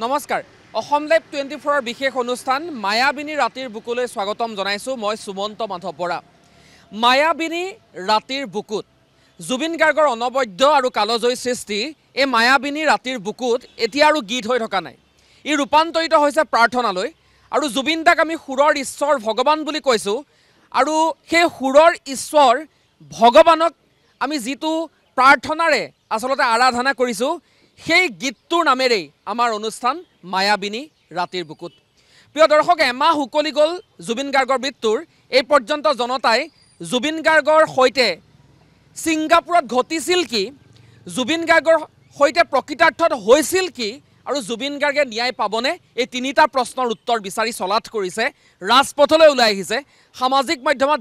নমস্কাৰ অসম লাইভ 24 বিশেষ অনুষ্ঠান মায়াবিনী ৰাতিৰ বুকুলৈ স্বাগতম জনাইছোঁ মই সুমন্ত মাধৱ বৰা। মায়াবিনী ৰাতিৰ বুকুত জুবিন গাৰ্গৰ অনবদ্য আৰু কালজয়ী সৃষ্টি এই মায়াবিনী ৰাতিৰ বুকুত এতিয়া আৰু গীত হৈ থকা নাই, ই ৰূপান্তৰিত হৈছে প্ৰাৰ্থনালৈ। আৰু জুবিন দাক আমি সুৰৰ ঈশ্বৰ ভগৱান বুলি কৈছোঁ, আৰু সেই সুৰৰ ঈশ্বৰ ভগৱানক আমি যিটো প্ৰাৰ্থনাৰে আচলতে আৰাধনা কৰিছোঁ সেই গীতটোৰ নামেৰেই আমাৰ অনুষ্ঠান মায়াবিনী ৰাতিৰ বুকুত। প্ৰিয় দৰ্শক, এমাহ উকলি গ'ল জুবিন গাৰ্গৰ মৃত্যুৰ। এই পৰ্যন্ত জনতাই জুবিন গাৰ্গৰ সৈতে ছিংগাপুৰত ঘটিছিল কি, জুবিন গাৰ্গৰ সৈতে প্ৰকৃতাৰ্থত হৈছিল কি, আৰু জুবিন গাৰ্গে ন্যায় পাবনে, এই তিনিটা প্ৰশ্নৰ উত্তৰ বিচাৰি চলাথ কৰিছে, ৰাজপথলৈ ওলাই আহিছে। সামাজিক মাধ্যমত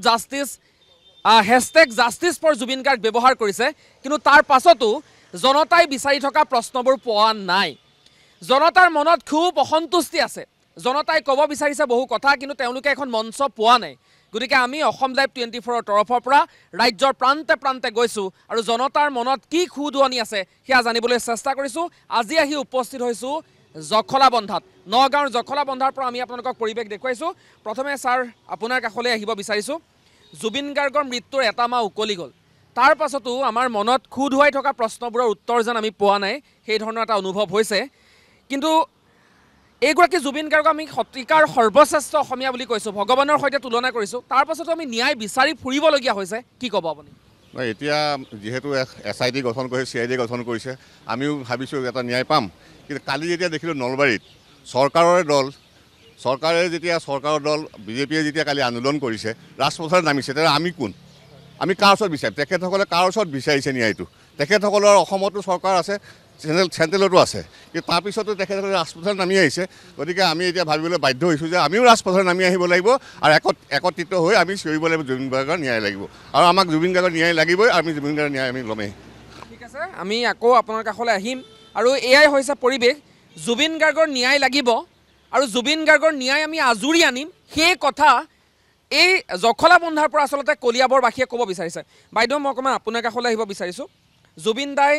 #জাষ্টিছ ফৰ জুবিন গাৰ্গ ব্যৱহাৰ কৰিছে, কিন্তু তাৰ পাছতো জনতাই বিচাৰি থকা প্ৰশ্নবোৰ পোৱা নাই। জনতাৰ মনত খুব অসন্তুষ্টি আছে, জনতাই ক'ব বিচাৰিছে বহু কথা, কিন্তু তেওঁলোকে এখন মঞ্চ পোৱা নাই। গতিকে আমি অসম লাইভ 24ৰ তৰফৰ পৰা ৰাজ্যৰ প্ৰান্তে প্ৰান্তে গৈছোঁ আৰু জনতাৰ মনত কি খুদুৱনি আছে সেয়া জানিবলৈ চেষ্টা কৰিছোঁ। আজি আহি উপস্থিত হৈছোঁ জখলাবন্ধাত, নগাঁৱৰ জখলাবন্ধাৰ পৰা আমি আপোনালোকক পৰিৱেশ দেখুৱাইছোঁ। প্ৰথমে ছাৰ আপোনাৰ কাষলৈ আহিব বিচাৰিছোঁ। জুবিন গাৰ্গৰ মৃত্যুৰ এটা মাহ উকলি গ'ল, তাৰ পাছতো আমাৰ মনত খুদুৱাই থকা প্ৰশ্নবোৰৰ উত্তৰ যেন আমি পোৱা নাই, সেই ধৰণৰ এটা অনুভৱ হৈছে। কিন্তু এইগৰাকী জুবিন গাৰ্গক আমি শতিকাৰ সৰ্বশ্ৰেষ্ঠ অসমীয়া বুলি কৈছোঁ, ভগৱানৰ সৈতে তুলনা কৰিছোঁ, তাৰ পাছতো আমি ন্যায় বিচাৰি ফুৰিবলগীয়া হৈছে। কি ক'ব আপুনি? এতিয়া যিহেতু SIT গঠন কৰিছে, CID গঠন কৰিছে, আমিও ভাবিছোঁ এটা ন্যায় পাম। কিন্তু কালি যেতিয়া দেখিলোঁ নলবাৰীত চৰকাৰৰ দল BJPয়ে যেতিয়া কালি আন্দোলন কৰিছে, ৰাজপথত নামিছে, তেতিয়া আমি কোন? আমি কাৰ ওচৰত বিচাৰিম? তেখেতসকলে কাৰ ওচৰত বিচাৰিছে ন্যায়টো? তেখেতসকলৰ অসমতো চৰকাৰ আছে, চেণ্ট্ৰেলতো আছে, কিন্তু তাৰপিছতো তেখেতসকলে ৰাজপথত নামি আহিছে। গতিকে আমি এতিয়া ভাবিবলৈ বাধ্য হৈছোঁ যে আমিও ৰাজপথত নামি আহিব লাগিব আৰু একত্ৰিত হৈ আমি চিঞৰিব লাগিব জুবিন গাৰ্গৰ ন্যায় লাগিব, আৰু আমাক জুবিন গাৰ্গৰ ন্যায় লাগিবই, আমি জুবিন গাৰ্গৰ ন্যায় আমি ল'মেই। ঠিক আছে, আমি আকৌ আপোনাৰ কাষলৈ আহিম। আৰু এয়াই হৈছে পৰিৱেশ, জুবিন গাৰ্গৰ ন্যায় লাগিব আৰু জুবিন গাৰ্গৰ ন্যায় আমি আজুৰি আনিম, সেই কথা এই জখলাবন্ধাৰ পৰা আচলতে কলিয়াবৰবাসীয়ে ক'ব বিচাৰিছে। বাইদেউ, মই অকণমান আপোনাৰ কাষলৈ আহিব বিচাৰিছোঁ। জুবিন দাই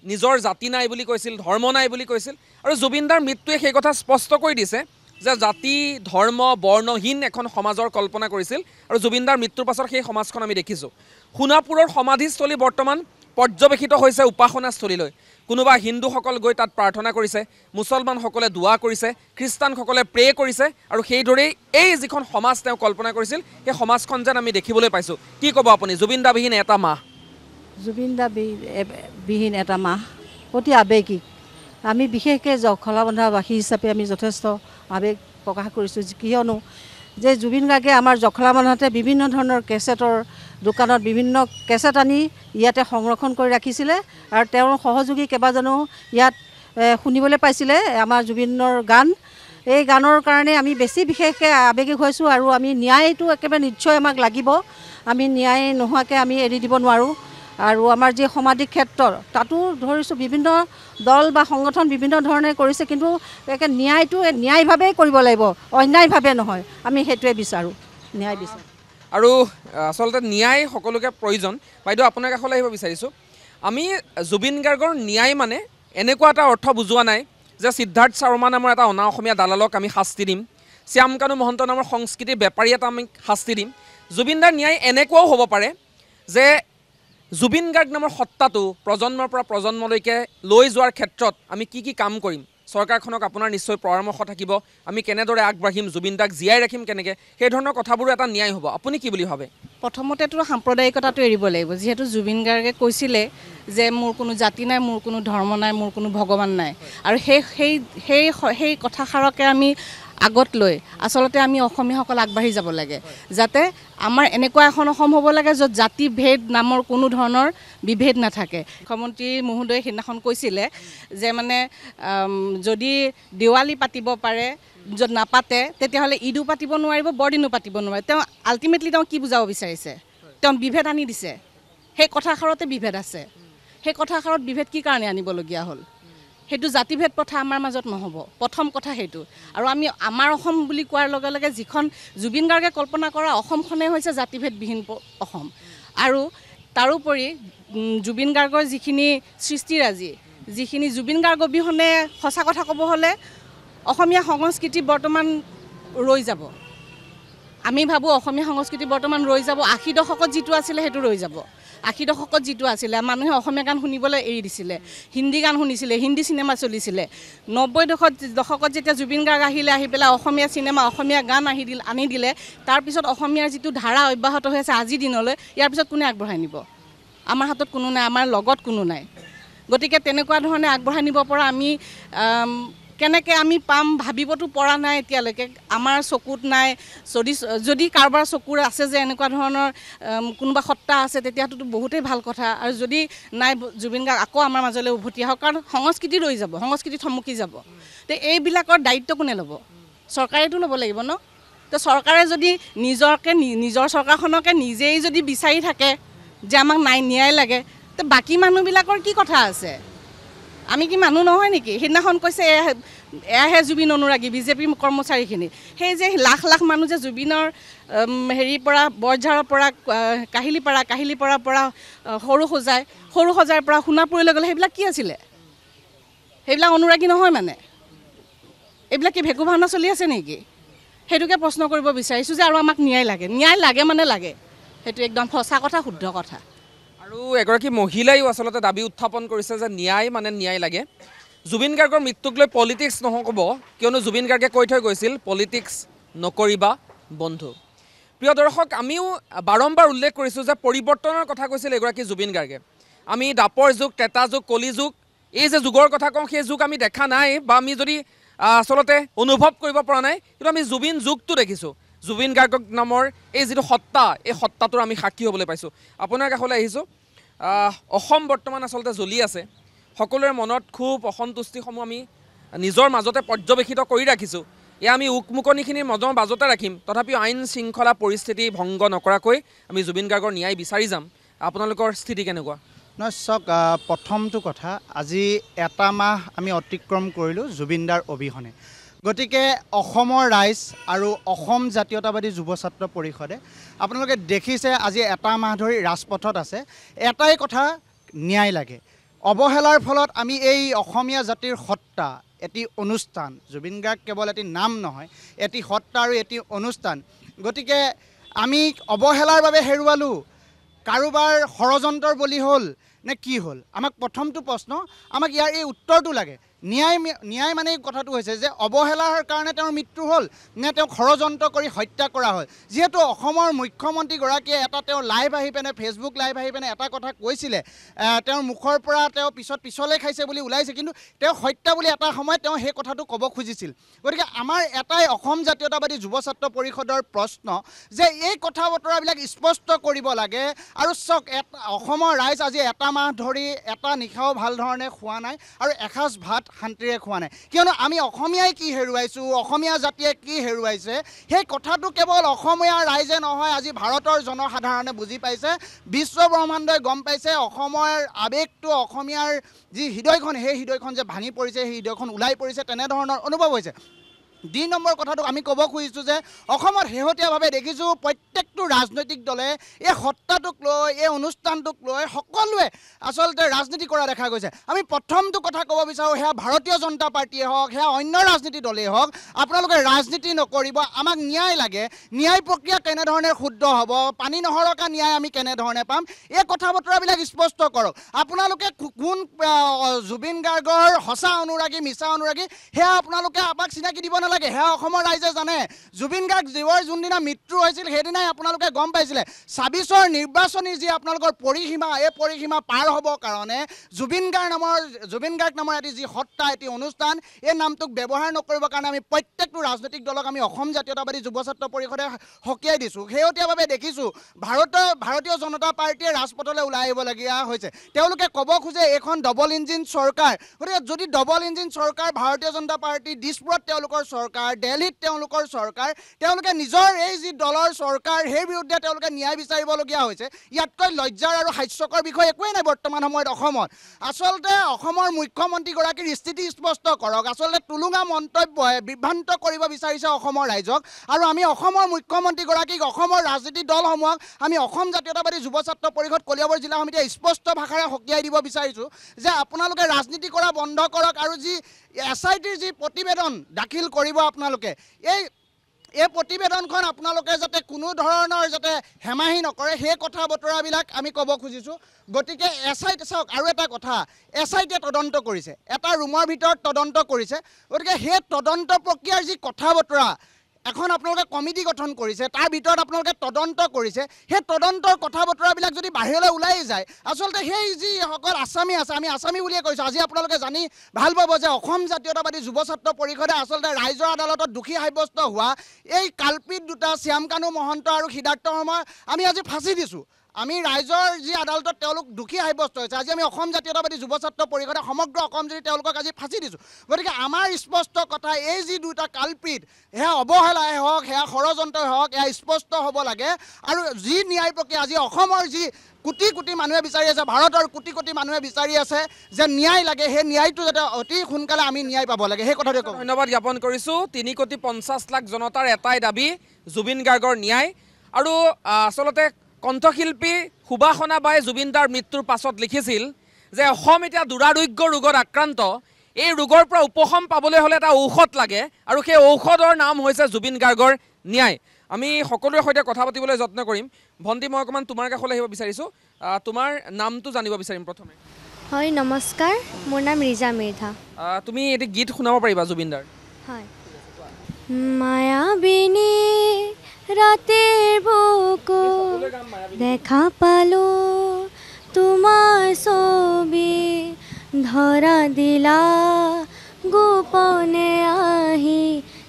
নিজৰ জাতি নাই বুলি কৈছিল, ধৰ্ম নাই বুলি কৈছিল, আৰু জুবিন দাৰ মৃত্যুৱে সেই কথা স্পষ্ট কৰি দিছে যে জাতি ধৰ্ম বৰ্ণহীন এখন সমাজৰ কল্পনা কৰিছিল, আৰু জুবিন দাৰ মৃত্যুৰ পাছত সেই সমাজখন আমি দেখিছোঁ। সোণাপুৰৰ সমাধিস্থলী বৰ্তমান পৰ্যবেক্ষিত হৈছে উপাসনাস্থলীলৈ। কোনোবা হিন্দুসকল গৈ তাত প্ৰাৰ্থনা কৰিছে, মুছলমানসকলে দোৱা কৰিছে, খ্ৰীষ্টানসকলে প্ৰে কৰিছে, আৰু সেইদৰেই এই যিখন সমাজ তেওঁ কল্পনা কৰিছিল সেই সমাজখন যেন আমি দেখিবলৈ পাইছোঁ। কি ক'ব আপুনি? জুবিন দাবিহীন এটা মাহ, জুবিন দা বিহীন এটা মাহ অতি আৱেগিক। আমি বিশেষকৈ জখলাবন্ধাবাসী হিচাপে আমি যথেষ্ট আৱেগ প্ৰকাশ কৰিছোঁ, কিয়নো যে জুবিন গাৰ্গে আমাৰ জখলাবন্ধাতে বিভিন্ন ধৰণৰ কেছেটৰ দোকানত বিভিন্ন কেছেট আনি ইয়াতে সংৰক্ষণ কৰি ৰাখিছিলে, আৰু তেওঁৰ সহযোগী কেইবাজনো ইয়াত শুনিবলৈ পাইছিলে আমাৰ জুবিনৰ গান। এই গানৰ কাৰণে আমি বেছি বিশেষকৈ আৱেগিক হৈছোঁ, আৰু আমি ন্যায়টো একেবাৰে নিশ্চয় আমাক লাগিব। আমি ন্যায় নোহোৱাকৈ আমি এৰি দিব নোৱাৰোঁ। আৰু আমাৰ যি সমাধি ক্ষেত্ৰ তাতো ধৰিছোঁ বিভিন্ন দল বা সংগঠন বিভিন্ন ধৰণে কৰিছে, কিন্তু একে ন্যায়টো ন্যায়ভাৱেই কৰিব লাগিব, অন্যায়ভাৱে নহয়। আমি সেইটোৱে বিচাৰোঁ, ন্যায় বিচাৰোঁ। আৰু আচলতে ন্যায় সকলোকে প্ৰয়োজন। বাইদেউ, আপোনাৰ কাষলৈ আহিব বিচাৰিছোঁ। আমি জুবিন গাৰ্গৰ ন্যায় মানে এনেকুৱা এটা অৰ্থ বুজোৱা নাই যে সিদ্ধাৰ্থ শৰ্মা নামৰ এটা অনা অসমীয়া দালালক আমি শাস্তি দিম, শ্যাম কানু মহন্ত নামৰ সংস্কৃতিৰ বেপাৰী এটা আমি শাস্তি দিম। জুবিন দাৰ ন্যায় এনেকুৱাও হ'ব পাৰে যে জুবিন গাৰ্গ নামৰ সত্তাটো প্ৰজন্মৰ পৰা প্ৰজন্মলৈকে লৈ যোৱাৰ ক্ষেত্ৰত আমি কি কি কাম কৰিম, চৰকাৰখনক আপোনাৰ নিশ্চয় পৰামৰ্শ থাকিব, আমি কেনেদৰে আগবাঢ়িম, জুবিন দাক জীয়াই ৰাখিম কেনেকৈ, সেই ধৰণৰ কথাবোৰো এটা ন্যায় হ'ব। আপুনি কি বুলি ভাবে? প্ৰথমতেতো সাম্প্ৰদায়িকতাটো এৰিব লাগিব, যিহেতু জুবিন গাৰ্গে কৈছিলে যে মোৰ কোনো জাতি নাই, মোৰ কোনো ধৰ্ম নাই, মোৰ কোনো ভগৱান নাই, আৰু সেই কথাষাৰকে আমি আগত লৈ আচলতে আমি অসমীয়াসকল আগবাঢ়ি যাব লাগে, যাতে আমাৰ এনেকুৱা এখন অসম হ'ব লাগে য'ত জাতি ভেদ নামৰ কোনো ধৰণৰ বিভেদ নাথাকে। মুখ্যমন্ত্ৰী মহোদয়ে সেইদিনাখন কৈছিলে যে মানে যদি দেৱালী পাতিব পাৰে, য'ত নাপাতে তেতিয়াহ'লে ঈদো পাতিব নোৱাৰিব, বৰদিনো পাতিব নোৱাৰে। তেওঁ আল্টিমেটলি তেওঁ কি বুজাব বিচাৰিছে? তেওঁ বিভেদ আনি দিছে। সেই কথাষাৰতে বিভেদ আছে। সেই কথাষাৰত বিভেদ কি কাৰণে আনিবলগীয়া হ'ল? সেইটো জাতিভেদ প্ৰথা আমাৰ মাজত নহ'ব, প্ৰথম কথা সেইটো। আৰু আমি আমাৰ অসম বুলি কোৱাৰ লগে লগে যিখন জুবিন গাৰ্গে কল্পনা কৰা অসমখনেই হৈছে জাতিভেদবিহীন অসম। আৰু তাৰোপৰি জুবিন গাৰ্গৰ যিখিনি সৃষ্টিৰাজি, যিখিনি জুবিন গাৰ্গ অবিহনে সঁচা কথা ক'ব হ'লে অসমীয়া সংস্কৃতি বৰ্তমান ৰৈ যাব। আমি ভাবোঁ অসমীয়া সংস্কৃতি বৰ্তমান ৰৈ যাব। ৮০ দশকত যিটো আছিলে সেইটো ৰৈ যাব। ৮০ দশকত যিটো আছিলে মানুহে অসমীয়া গান শুনিবলৈ এৰি দিছিলে, হিন্দী গান শুনিছিলে, হিন্দী চিনেমা চলিছিলে। ৯০ দশকত যেতিয়া জুবিন গাৰ্গ আহি পেলাই অসমীয়া চিনেমা, অসমীয়া গান আনি দিলে, তাৰপিছত অসমীয়াৰ যিটো ধাৰা অব্যাহত হৈ আছে আজিৰ দিনলৈ, ইয়াৰ পিছত কোনে আগবঢ়াই নিব? আমাৰ হাতত কোনো নাই, আমাৰ লগত কোনো নাই। গতিকে তেনেকুৱা ধৰণে আগবঢ়াই নিব পৰা আমি কেনেকৈ আমি পাম ভাবিবতো পৰা নাই এতিয়ালৈকে। আমাৰ চকুত নাই। যদি কাৰোবাৰ চকুৰ আছে যে এনেকুৱা ধৰণৰ কোনোবা সত্তা আছে, তেতিয়াতো বহুতেই ভাল কথা। আৰু যদি নাই, জুবিন গাৰ্গ আকৌ আমাৰ মাজলৈ উভতি আহক, কাৰণ সংস্কৃতি ৰৈ যাব, সংস্কৃতি থমকি যাব। তো এইবিলাকৰ দায়িত্ব কোনে ল'ব? চৰকাৰেতো ল'ব লাগিব ন। তো চৰকাৰে যদি নিজৰ চৰকাৰখনকে নিজেই যদি বিচাৰি থাকে যে আমাক ন্যায় লাগে, তো বাকী মানুহবিলাকৰ কি কথা আছে? আমি কি মানুহ নহয় নেকি? সেইদিনাখন কৈছে এয়াহে জুবিন অনুৰাগী বিজেপিৰ কৰ্মচাৰীখিনি। সেই যে লাখ লাখ মানুহ যে জুবিনৰ হেৰিৰ পৰা, বৰঝাৰৰ পৰা, কাহিলীপাৰাৰ পৰা সৰু সজাইৰ পৰা সোণাপুৰলৈ গ'লে, সেইবিলাক কি আছিলে? সেইবিলাক অনুৰাগী নহয় মানে? এইবিলাক কি ভেকু ভাওনা চলি আছে নেকি? সেইটোকে প্ৰশ্ন কৰিব বিচাৰিছোঁ যে আৰু আমাক ন্যায় লাগে মানে লাগে। সেইটো একদম সঁচা কথা, শুদ্ধ কথা। আৰু এগৰাকী মহিলাইও আচলতে দাবী উত্থাপন কৰিছে যে ন্যায় লাগে। জুবিন গাৰ্গৰ মৃত্যুক লৈ পলিটিক্স নহ'ব, কিয়নো জুবিন গাৰ্গে কৈ থৈ গৈছিল পলিটিক্স নকৰিবা বন্ধু। প্ৰিয় দৰ্শক, আমিও বাৰম্বাৰ উল্লেখ কৰিছোঁ যে পৰিৱৰ্তনৰ কথা কৈছিল এগৰাকী জুবিন গাৰ্গে। আমি দাপৰ যুগ, ত্ৰেতা যুগ, কলি যুগ, এই যে যুগৰ কথা কওঁ, সেই যুগ আমি দেখা নাই, বা আমি যদি আচলতে অনুভৱ কৰিব পৰা নাই, কিন্তু আমি জুবিন যুগটো দেখিছোঁ। জুবিন গাৰ্গ নামৰ এই যিটো সত্তা, এই সত্তাটোৰ আমি সাক্ষী হ'বলৈ পাইছোঁ। আপোনাৰ কাষলৈ আহিছোঁ। অসম বৰ্তমান আচলতে জ্বলি আছে। সকলোৰে মনত খুব অসন্তুষ্টিসমূহ আমি নিজৰ মাজতে পৰ্যবেক্ষিত কৰি ৰাখিছোঁ। এয়া আমি উকমুকনিখিনিৰ মাজতে ৰাখিম, তথাপিও আইন শৃংখলা পৰিস্থিতি ভংগ নকৰাকৈ আমি জুবিন গাৰ্গৰ ন্যায় বিচাৰি যাম। আপোনালোকৰ স্থিতি কেনেকুৱা? নহয়, চাওক, প্ৰথমটো কথা, আজি এটা মাহ আমি অতিক্ৰম কৰিলোঁ জুবিনদাৰ অবিহনে। গতিকে অসমৰ ৰাইজ আৰু অসম জাতীয়তাবাদী যুৱ ছাত্ৰ পৰিষদে আপোনালোকে দেখিছে আজি এটা মাহ ধৰি ৰাজপথত আছে। এটাই কথা, ন্যায় লাগে। অৱহেলাৰ ফলত আমি এই অসমীয়া জাতিৰ সত্তা, এটি অনুষ্ঠান, জুবিন গাৰ্গ কেৱল এটি নাম নহয়, এটি সত্তা আৰু এটি অনুষ্ঠান। গতিকে আমি অৱহেলাৰ বাবে হেৰুৱালোঁ, কাৰোবাৰ ষড়যন্ত্ৰৰ বলি হ'ল নে কি হ'ল? আমাক প্ৰথমটো প্ৰশ্ন, আমাক ইয়াৰ এই উত্তৰটো লাগে। ন্যায় মানে এই কথাটো হৈছে যে অৱহেলাৰ কাৰণে তেওঁৰ মৃত্যু হ'ল নে তেওঁক ষড়যন্ত্ৰ কৰি হত্যা কৰা হ'ল? যিহেতু অসমৰ মুখ্যমন্ত্ৰীগৰাকীয়ে তেওঁ লাইভ আহি পিনে, ফেচবুক লাইভ আহি পিনে এটা কথা কৈছিলে, তেওঁৰ মুখৰ পৰা তেওঁ পিছলৈ খাইছে বুলি ওলাইছে, কিন্তু তেওঁ হত্যা বুলি এটা সময়ত তেওঁ সেই কথাটো ক'ব খুজিছিল। গতিকে আমাৰ এটাই অসম জাতীয়তাবাদী যুৱ ছাত্ৰ পৰিষদৰ প্ৰশ্ন যে এই কথা বতৰাবিলাক স্পষ্ট কৰিব লাগে। আৰু চাওক, অসমৰ ৰাইজ আজি এটা মাহ ধৰি এটা নিশাও ভাল ধৰণে খোৱা নাই আৰু এসাঁজ ভাত শান্তিৰে খোৱা নাই। কিয়নো আমি অসমীয়াই কি হেৰুৱাইছোঁ, অসমীয়া জাতিয়ে কি হেৰুৱাইছে, সেই কথাটো কেৱল অসমীয়া ৰাইজে নহয়, আজি ভাৰতৰ জনসাধাৰণে বুজি পাইছে, বিশ্ব ব্ৰহ্মাণ্ডই গম পাইছে। অসমৰ আৱেগটো, অসমীয়াৰ যি হৃদয়খন, সেই হৃদয়খন যে ভাঙি পৰিছে, সেই হৃদয়খন ওলাই পৰিছে, তেনেধৰণৰ অনুভৱ হৈছে। ২ নম্বৰ কথাটো আমি ক'ব খুজিছোঁ যে অসমত শেহতীয়াভাৱে দেখিছোঁ প্ৰত্যেকটো ৰাজনৈতিক দলে এই সত্তাটোক লৈ, এই অনুষ্ঠানটোক লৈ সকলোৱে আচলতে ৰাজনীতি কৰা দেখা গৈছে। আমি প্ৰথমটো কথা ক'ব বিচাৰোঁ, সেয়া ভাৰতীয় জনতা পাৰ্টীয়ে হওক, সেয়া অন্য ৰাজনীতি দলেই হওক, আপোনালোকে ৰাজনীতি নকৰিব। আমাক ন্যায় লাগে। ন্যায় প্ৰক্ৰিয়া কেনেধৰণে শুদ্ধ হ'ব, পানী নহৰকা ন্যায় আমি কেনেধৰণে পাম, এই কথা বতৰাবিলাক স্পষ্ট কৰক। আপোনালোকে কোন জুবিন গাৰ্গৰ সঁচা অনুৰাগী, মিছা অনুৰাগী, সেয়া আপোনালোকে আমাক চিনাকি দিব নালাগে, সেয়া অসমৰ ৰাইজে জানে। জুবিন গাৰ্গ জীৱাৰ যোনদিনা মৃত্যু হৈছিল, সেইদিনাই আপোনালোকে গম পাইছিলে ২৬ৰ নিৰ্বাচনী যি আপোনালোকৰ পৰিসীমা, এই পৰিসীমা পাৰ হ'বৰ কাৰণে জুবিন গাৰ্গ নামৰ এটি যি সত্তা, এটি অনুষ্ঠান, এই নামটোক ব্যৱহাৰ নকৰিবৰ কাৰণে আমি প্ৰত্যেকটো ৰাজনৈতিক দলক আমি অসম জাতীয়তাবাদী যুৱ ছাত্ৰ পৰিষদে সকীয়াই দিছোঁ। শেহতীয়াভাৱে দেখিছোঁ ভাৰতীয় জনতা পাৰ্টীয়ে ৰাজপথলৈ ওলাই আহিবলগীয়া হৈছে। তেওঁলোকে ক'ব খোজে এইখন ডবল ইঞ্জিন চৰকাৰ। গতিকে যদি ডবল ইঞ্জিন চৰকাৰ ভাৰতীয় জনতা পাৰ্টী, দিছপুৰত তেওঁলোকৰ চৰকাৰ, দিল্লীত তেওঁলোকৰ চৰকাৰ, তেওঁলোকে নিজৰ এই যি দলৰ চৰকাৰ, হোৱাৰ সেই বিৰুদ্ধে তেওঁলোকে ন্যায় বিচাৰিবলগীয়া হৈছে ইয়াতকৈ লজ্জাৰ আৰু হাস্যকৰ বিষয় একোৱেই নাই বৰ্তমান সময়ত অসমত আচলতে অসমৰ মুখ্যমন্ত্ৰীগৰাকীৰ স্থিতি স্পষ্ট কৰক আচলতে টুলুঙা মন্তব্যই বিভ্ৰান্ত কৰিব বিচাৰিছে অসমৰ ৰাইজক আৰু আমি অসমৰ মুখ্যমন্ত্ৰীগৰাকীক অসমৰ ৰাজনীতি দলসমূহক আমি অসম জাতীয়তাবাদী যুৱ ছাত্ৰ পৰিষদ কলিয়াবৰ জিলা সমিতিয়ে স্পষ্ট ভাষাৰে সকীয়াই দিব বিচাৰিছোঁ যে আপোনালোকে ৰাজনীতি কৰা বন্ধ কৰক আৰু যি SITৰ যি প্ৰতিবেদন দাখিল কৰিব আপোনালোকে এই প্ৰতিবেদনখন আপোনালোকে যাতে কোনো ধৰণৰ যাতে হেমাহি নকৰে সেই কথা বতৰাবিলাক আমি ক'ব খুজিছোঁ গতিকে SIT চাওক আৰু এটা কথা SITয়ে তদন্ত কৰিছে এটা ৰুমৰ ভিতৰত তদন্ত কৰিছে গতিকে সেই তদন্ত প্ৰক্ৰিয়াৰ যি কথা বতৰা এখন আপোনালোকে কমিটি গঠন কৰিছে তাৰ ভিতৰত আপোনালোকে তদন্ত কৰিছে সেই তদন্তৰ কথা বতৰাবিলাক যদি বাহিৰলৈ ওলাই যায় আচলতে সেই যিসকল আসামী আছে আমি আসামী বুলিয়ে কৈছোঁ আজি আপোনালোকে জানি ভাল পাব যে অসম জাতীয়তাবাদী যুৱ ছাত্ৰ পৰিষদে আচলতে ৰাইজৰ আদালতত দোষী সাব্যস্ত হোৱা এই কালপিত দুটা শ্যামকানু মহন্ত আৰু সিদ্ধাৰ্থ শৰ্মা আমি আজি ফাঁচি দিছোঁ আমি ৰাইজৰ যি আদালতত তেওঁলোক দোষী সাব্যস্ত হৈছে আজি আমি অসম জাতীয়তাবাদী যুৱ ছাত্ৰ পৰিষদে সমগ্ৰ অসম যদি তেওঁলোকক আজি ফাঁচি দিছোঁ গতিকে আমাৰ স্পষ্ট কথা এই যি দুটা কালপিত সেয়া অৱহেলাই হওক সেয়া ষড়যন্ত্ৰই হওক এয়া স্পষ্ট হ'ব লাগে আৰু যি ন্যায় প্ৰক্ৰিয়া আজি অসমৰ যি কোটি কোটি মানুহে বিচাৰি আছে ভাৰতৰ কোটি কোটি মানুহে বিচাৰি আছে যে ন্যায় লাগে সেই ন্যায়টো যাতে অতি সোনকালে আমি ন্যায় পাব লাগে সেই কথাটোৱে কওঁ ধন্যবাদ জ্ঞাপন কৰিছোঁ 3,50,00,000 জনতাৰ এটাই দাবী জুবিন গাৰ্গৰ ন্যায় আৰু আচলতে কণ্ঠশিল্পী সুবাসনা বাই জুবিন দাৰ মৃত্যুৰ পাছত লিখিছিল যে অসম এতিয়া দুৰাৰোগ্য ৰোগত আক্ৰান্ত এই ৰোগৰ পৰা উপশম পাবলৈ হ'লে এটা ঔষধ লাগে আৰু সেই ঔষধৰ নাম হৈছে জুবিন গাৰ্গৰ ন্যায় আমি সকলোৰে সৈতে কথা পাতিবলৈ যত্ন কৰিম ভণ্টি মই অকণমান তোমাৰ কাষলৈ আহিব বিচাৰিছোঁ তোমাৰ নামটো জানিব বিচাৰিম প্ৰথমে হয় নমস্কাৰ মোৰ নাম ৰিজা মৃধা তুমি এটি গীত শুনাব পাৰিবা জুবিন দাৰ হয় মায়াবিনী ৰাতিৰ বুকুত দেখা পালো তোমাৰ ছবি ধৰা দিলা গোপনে আহি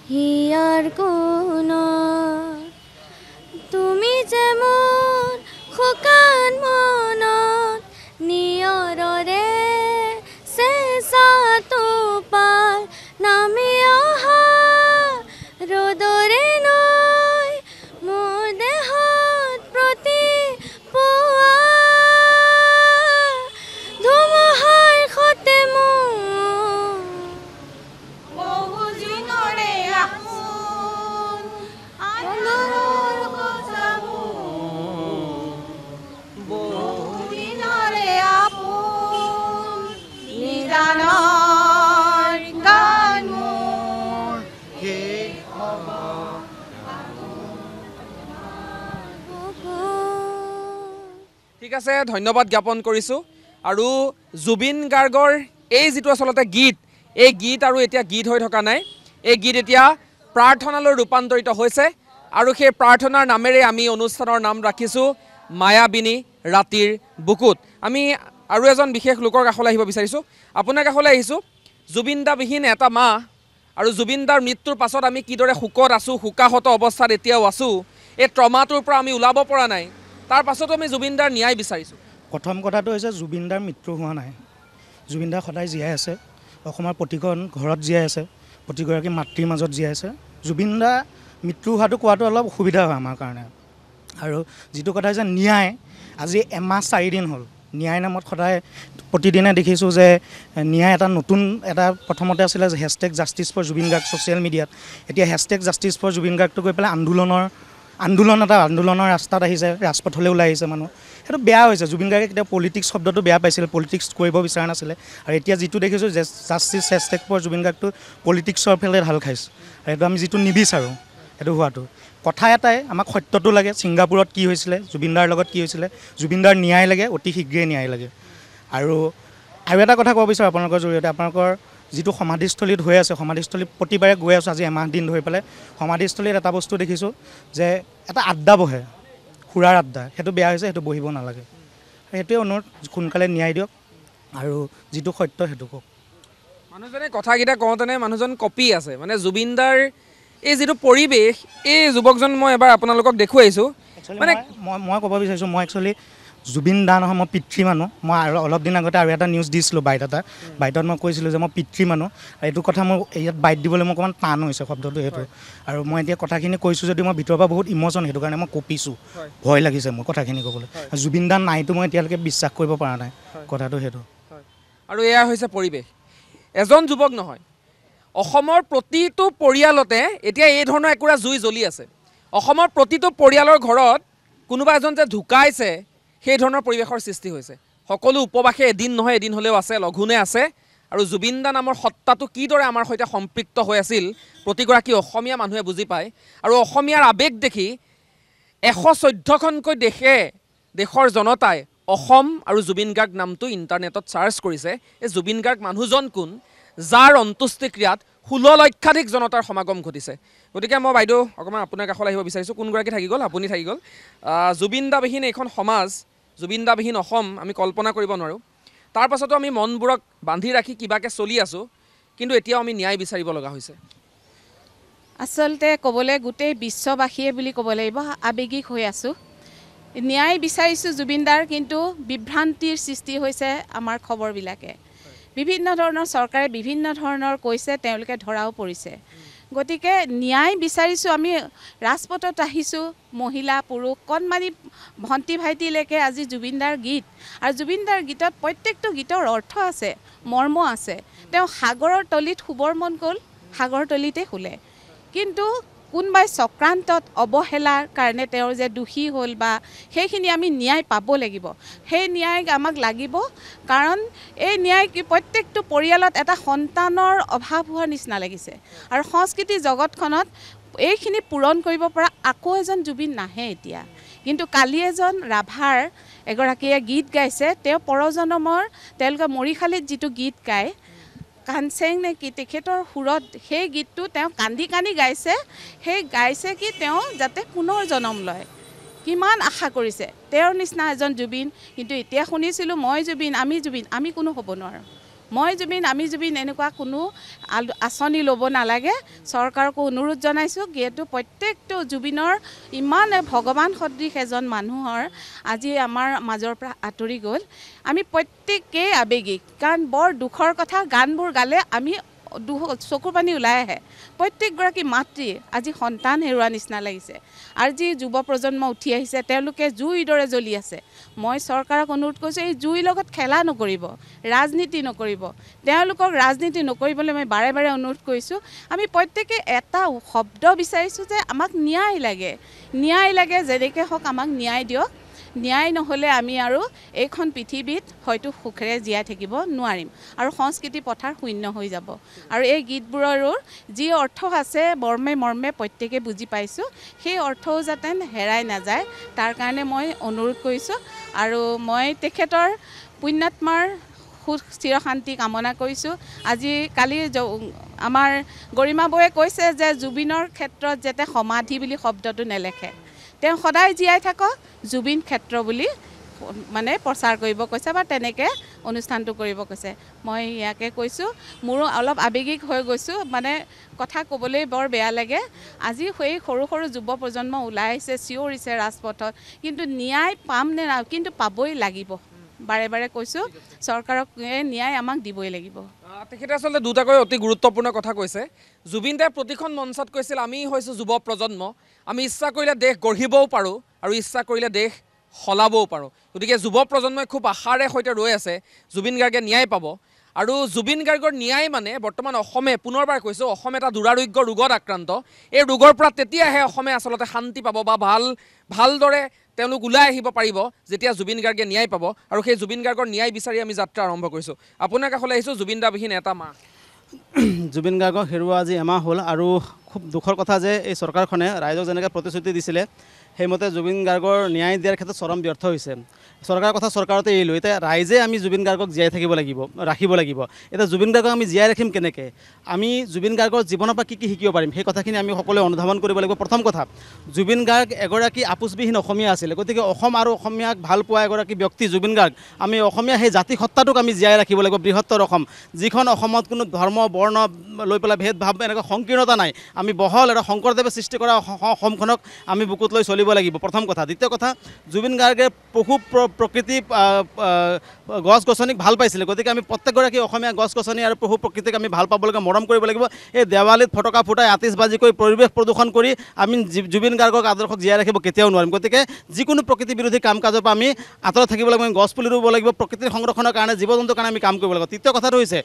হিয়াৰ কোণত তুমি যে মোৰ শুকান মনত নিয়ৰৰে চেঁচাটো পাৰ নামি অহা ৰ'দৰে নৈ মোৰ দেহত প্ৰতি পুৱা ধুমুহাৰ সতে মোৰ বহুদিনৰে আপোন আন্ধাৰৰ বহুদিনৰে আপোন নিদানৰ গান মোৰ ঠিক আছে ধন্যবাদ জ্ঞাপন কৰিছোঁ আৰু জুবিন গাৰ্গৰ এই যিটো আচলতে গীত এই গীত আৰু এতিয়া গীত হৈ থকা নাই এই গীত এতিয়া প্ৰাৰ্থনালৈ ৰূপান্তৰিত হৈছে আৰু সেই প্ৰাৰ্থনাৰ নামেৰে আমি অনুষ্ঠানৰ নাম ৰাখিছোঁ মায়াবিনী ৰাতিৰ বুকুত আমি আৰু এজন বিশেষ লোকৰ কাষলৈ আহিব বিচাৰিছোঁ আপোনাৰ কাষলৈ আহিছোঁ জুবিন দাবিহীন এটা মাহ আৰু জুবিন দাৰ মৃত্যুৰ পাছত আমি কিদৰে শোকত আছোঁ শোকাহত অৱস্থাত এতিয়াও আছোঁ এই ট্ৰমাটোৰ পৰা আমি ওলাব পৰা নাই তাৰ পাছতো আমি জুবিন দাৰ ন্যায় বিচাৰিছোঁ প্ৰথম কথাটো হৈছে জুবিন দাৰ মৃত্যু হোৱা নাই জুবিন দা সদায় জীয়াই আছে অসমৰ প্ৰতিখন ঘৰত জীয়াই আছে প্ৰতিগৰাকী মাতৃৰ মাজত জীয়াই আছে জুবিন দা মৃত্যু হোৱাটো কোৱাটো অলপ অসুবিধা হয় আমাৰ কাৰণে আৰু যিটো কথা হৈছে ন্যায় আজি এমাহ 4 দিন হ'ল ন্যায় নামত সদায় প্ৰতিদিনে দেখিছোঁ যে ন্যায় এটা নতুন এটা প্ৰথমতে আছিলে hashtag justice for Zubeen Garg social মিডিয়াত এতিয়া হেছটেগ জাষ্টিছ ফৰ জুবিন গাৰ্গটো গৈ পেলাই আন্দোলনৰ ৰাস্তাত আহিছে ৰাজপথলৈ ওলাই আহিছে মানুহ সেইটো বেয়া হৈছে জুবিন গাৰ্গে কেতিয়া পলিটিক্স শব্দটো বেয়া পাইছিলে পলিটিক্স কৰিব বিচৰা নাছিলে আৰু এতিয়া যিটো দেখিছোঁ জাষ্টিছ হেছটেগ ফৰ জুবিন গাৰ্গটো পলিটিক্সৰ ফালে ঢাল খাইছে আৰু সেইটো আমি যিটো নিবিচাৰোঁ সেইটো হোৱাটো কথা এটাই আমাক সত্যটো লাগে ছিংগাপুৰত কি হৈছিলে জুবিনদাৰ লগত কি হৈছিলে জুবিনদাৰ ন্যায় লাগে অতি শীঘ্ৰেই ন্যায় লাগে আৰু এটা কথা ক'ব বিচাৰোঁ আপোনালোকৰ জৰিয়তে আপোনালোকৰ যিটো সমাধিস্থলীত হৈ আছে সমাধিস্থলীত প্ৰতিবাৰে গৈ আছোঁ আজি এমাহ দিন ধৰি পেলাই সমাধিস্থলীত এটা বস্তু দেখিছোঁ যে এটা আড্ডা বহে সুৰাৰ আড্ডা সেইটো বেয়া হৈছে সেইটো বহিব নালাগে সেইটোৱে অনুৰোধ সোনকালে ন্যায় দিয়ক আৰু যিটো সত্য সেইটো কওক মানুহজনে কথাকেইটা কওঁতেনে মানুহজন কপি আছে মানে জুবিনদাৰ এই যিটো পৰিৱেশ এই যুৱকজন মই এবাৰ আপোনালোকক দেখুৱাইছোঁ মানে মই ক'ব বিচাৰিছোঁ মই একচুৱেলি জুবিন দা নহয় মই পিতৃ মানুহ মই আৰু অলপ দিন আগতে আৰু এটা নিউজ দিছিলোঁ বাইটত মই কৈছিলোঁ যে মই পিতৃ মানুহ এইটো কথা মোৰ ইয়াত বাইট দিবলৈ মোৰ অকণমান টান হৈছে শব্দটো সেইটো আৰু মই এতিয়া কথাখিনি কৈছোঁ যদি মই ভিতৰৰ পৰা বহুত ইম'চন সেইটো কাৰণে মই কঁপিছোঁ ভয় লাগিছে মোৰ কথাখিনি ক'বলৈ জুবিন দা নাইতো মই এতিয়ালৈকে বিশ্বাস কৰিব পৰা নাই কথাটো সেইটো আৰু এয়া হৈছে পৰিৱেশ এজন যুৱক নহয় অসমৰ প্ৰতিটো পৰিয়ালতে এতিয়া এই ধৰণৰ একোৰা জুই জ্বলি আছে অসমৰ প্ৰতিটো পৰিয়ালৰ ঘৰত কোনোবা এজন যে ঢুকাইছে সেই ধৰণৰ পৰিৱেশৰ সৃষ্টি হৈছে সকলো উপবাসে এদিন নহয় এদিন হ'লেও আছে লঘোণে আছে আৰু জুবিন দা নামৰ সত্তাটো কিদৰে আমাৰ সৈতে সম্পৃক্ত হৈ আছিল প্ৰতিগৰাকী অসমীয়া মানুহে বুজি পায় আৰু অসমীয়াৰ আৱেগ দেখি 114খনকৈ দেশৰ জনতাই অসম আৰু জুবিন গাৰ্গ নামটো ইণ্টাৰনেটত চাৰ্চ কৰিছে এই জুবিন গাৰ্গ মানুহজন কোন যাৰ অন্ত্যেষ্টিক্ৰিয়াত 16 লক্ষাধিক জনতাৰ সমাগম ঘটিছে গতিকে মই বাইদেউ অকণমান আপোনাৰ কাষলৈ আহিব বিচাৰিছোঁ কোনগৰাকী থাকি গ'ল আপুনি থাকি গ'ল জুবিন দাবিহীন এইখন সমাজ জুবিন দাবিহীন অসম আমি কল্পনা কৰিব নোৱাৰোঁ তাৰ পাছতো আমি মনবোৰক বান্ধি ৰাখি কিবাকৈ চলি আছোঁ কিন্তু এতিয়াও আমি ন্যায় বিচাৰিব লগা হৈছে আচলতে ক'বলৈ গোটেই বিশ্ববাসীয়ে বুলি ক'ব লাগিব আৱেগিক হৈ আছোঁ ন্যায় বিচাৰিছোঁ জুবিন দাৰ কিন্তু বিভ্ৰান্তিৰ সৃষ্টি হৈছে আমাৰ খবৰবিলাকে বিভিন্ন ধৰণৰ চৰকাৰে বিভিন্ন ধৰণৰ কৈছে তেওঁলোকে ধৰাও পৰিছে গতিকে ন্যায় বিচাৰিছোঁ আমি ৰাজপথত আহিছোঁ মহিলা পুৰুষ কণমানি ভণ্টি ভাইটিলৈকে আজি জুবিন দাৰ গীত আৰু জুবিন দাৰ গীতত প্ৰত্যেকটো গীতৰ অৰ্থ আছে মৰ্ম আছে তেওঁ সাগৰৰ তলিত শুবৰ মন গ'ল সাগৰ তলিতে শুলে কিন্তু কোনোবাই চক্ৰান্তত অৱহেলাৰ কাৰণে তেওঁৰ যে দোষী হ'ল বা সেইখিনি আমি ন্যায় পাব লাগিব সেই ন্যায় আমাক লাগিব কাৰণ এই ন্যায় প্ৰত্যেকটো পৰিয়ালত এটা সন্তানৰ অভাৱ হোৱাৰ নিচিনা লাগিছে আৰু সংস্কৃতি জগতখনত এইখিনি পূৰণ কৰিব পৰা আকৌ এজন জুবিন নাহে এতিয়া কিন্তু কালি এজন ৰাভাৰ এগৰাকীয়ে গীত গাইছে তেওঁ পৰজনমৰ তেওঁলোকে মৰিশালীত যিটো গীত গায় কাঞ্চেং নে কি তেখেতৰ সুৰত সেই গীতটো তেওঁ কান্দি কান্দি গাইছে সেই গাইছে কি তেওঁ যাতে পুনৰ জন্ম লয় কিমান আশা কৰিছে তেওঁৰ নিচিনা এজন জুবিন কিন্তু এতিয়া শুনিছিলোঁ মই জুবিন আমি কোনো হ'ব নোৱাৰোঁ মই জুবিন আমি জুবিন এনেকুৱা কোনো আঁচনি ল'ব নালাগে চৰকাৰকো অনুৰোধ জনাইছোঁ যিহেতু প্ৰত্যেকটো জুবিনৰ ইমান ভগৱান সদৃশ এজন মানুহৰ আজি আমাৰ মাজৰ পৰা আঁতৰি গ'ল আমি প্ৰত্যেকেই আৱেগিক কাৰণ বৰ দুখৰ কথা গানবোৰ গালে আমি চকুৰ পানী ওলাই আহে প্ৰত্যেকগৰাকী মাতৃ আজি সন্তান হেৰুৱা নিচিনা লাগিছে আৰু যি যুৱ প্ৰজন্ম উঠি আহিছে তেওঁলোকে জুইৰ দৰে জ্বলি আছে মই চৰকাৰক অনুৰোধ কৰিছোঁ এই জুইৰ লগত খেলা নকৰিব ৰাজনীতি নকৰিব তেওঁলোকক ৰাজনীতি নকৰিবলৈ মই বাৰে বাৰে অনুৰোধ কৰিছোঁ আমি প্ৰত্যেকে এটা শব্দ বিচাৰিছোঁ যে আমাক ন্যায় লাগে যেনেকৈ হওক আমাক ন্যায় দিয়ক ন্যায় নহ'লে আমি আৰু এইখন পৃথিৱীত হয়তো সুখেৰে জীয়াই থাকিব নোৱাৰিম আৰু সংস্কৃতি পথাৰ শূন্য হৈ যাব আৰু এই গীতবোৰৰো যি অৰ্থ আছে মৰ্মে প্ৰত্যেকে বুজি পাইছোঁ সেই অৰ্থও যাতে হেৰাই নাযায় তাৰ কাৰণে মই অনুৰোধ কৰিছোঁ আৰু মই তেখেতৰ পুণ্যাত্মাৰ চিৰশান্তি কামনা কৰিছোঁ আজি কালি আমাৰ গৰিমা বৌয়ে কৈছে যে জুবিনৰ ক্ষেত্ৰত যাতে সমাধি বুলি শব্দটো নেলেখে তেওঁ সদায় জীয়াই থাকক জুবিন ক্ষেত্ৰ বুলি মানে প্ৰচাৰ কৰিব কৈছে বা তেনেকৈ অনুষ্ঠানটো কৰিব কৈছে মই ইয়াকে কৈছোঁ মোৰো অলপ আৱেগিক হৈ গৈছোঁ মানে কথা ক'বলৈ বৰ বেয়া লাগে আজি সেই সৰু সৰু যুৱ প্ৰজন্ম ওলাই আহিছে চিঞৰিছে ৰাজপথত কিন্তু ন্যায় পাম নে না কিন্তু পাবই লাগিব বাৰে বাৰে কৈছোঁ চৰকাৰক ন্যায় আমাক দিবই লাগিব তেখেতে আচলতে দুটাকৈ অতি গুৰুত্বপূৰ্ণ কথা কৈছে জুবিন দাই প্ৰতিখন মঞ্চত কৈছিল আমি হৈছোঁ যুৱ প্ৰজন্ম আমি ইচ্ছা কৰিলে দেশ গঢ়িবও পাৰোঁ আৰু ইচ্ছা কৰিলে দেশ সলাবও পাৰোঁ গতিকে যুৱ প্ৰজন্মই খুব আশাৰে সৈতে ৰৈ আছে জুবিন গাৰ্গে ন্যায় পাব আৰু জুবিন গাৰ্গৰ ন্যায় মানে বৰ্তমান অসমে পুনৰবাৰ কৈছোঁ অসম এটা দুৰাৰোগ্য ৰোগত আক্ৰান্ত এই ৰোগৰ পৰা তেতিয়াহে অসমে আচলতে শান্তি পাব বা ভালদৰে তেওঁলোক ওলাই আহিব পাৰিব যেতিয়া জুবিন গাৰ্গে ন্যায় পাব আৰু সেই জুবিন গাৰ্গৰ ন্যায় বিচাৰি আমি যাত্ৰা আৰম্ভ কৰিছোঁ আপোনাৰ কাষলৈ আহিছোঁ জুবিন দাবিহীন এটা মাহ জুবিন গাৰ্গক হেৰুৱা আজি এমাহ হ'ল আৰু খুব দুখৰ কথা যে এই চৰকাৰখনে ৰাইজক যেনেকৈ প্ৰতিশ্ৰুতি দিছিলে সেইমতে জুবিন গাৰ্গৰ ন্যায় দিয়াৰ ক্ষেত্ৰত চৰম ব্যৰ্থ হৈছে চৰকাৰৰ কথা চৰকাৰতে এৰিলোঁ এতিয়া ৰাইজে আমি জুবিন গাৰ্গক জীয়াই ৰাখিব লাগিব এতিয়া জুবিন গাৰ্গক আমি জীয়াই ৰাখিম কেনেকৈ আমি জুবিন গাৰ্গৰ জীৱনৰ পৰা কি শিকিব পাৰিম সেই কথাখিনি আমি সকলোৱে অনুধাৱন কৰিব লাগিব প্ৰথম কথা জুবিন গাৰ্গ এগৰাকী আপোচবিহীন অসমীয়া আছিলে গতিকে অসম আৰু অসমীয়াক ভাল পোৱা এগৰাকী ব্যক্তি জুবিন গাৰ্গ আমি অসমীয়া সেই জাতি সত্তাটোক আমি জীয়াই ৰাখিব লাগিব বৃহত্তৰ অসম যিখন অসমত কোনো ধৰ্ম বৰ্ণ লৈ পেলাই ভেদভাৱ এনেকুৱা সংকীৰ্ণতা নাই আমি বহল এটা শংকৰদেৱে সৃষ্টি কৰা অসমখনক আমি বুকুত লৈ চলিব দিব লাগিব প্ৰথম কথা দ্বিতীয় কথা জুবিন গাৰ্গে পশু প্ৰকৃতি গছ গছনিক ভাল পাইছিলে গতিকে আমি প্ৰত্যেকগৰাকী অসমীয়া গছ গছনি আৰু পশু প্ৰকৃতিক আমি ভাল পাব লাগে মৰম কৰিব লাগিব এই দেৱালীত ফটকা ফুটাই আতিশবাজি কৰি পৰিৱেশ প্ৰদূষণ কৰি আমি জুবিন গাৰ্গক আদৰ্শক জীয়াই ৰাখিব কেতিয়াও নোৱাৰিম গতিকে যিকোনো প্ৰকৃতি বিৰোধী কাম কাজৰ পৰা আমি আঁতৰত থাকিব লাগিব গছ পুলি ৰুব লাগিব প্ৰকৃতিৰ সংৰক্ষণৰ কাৰণে জীৱ জন্তুৰ কাৰণে আমি কাম কৰিব লাগিব তৃতীয় কথাটো হৈছে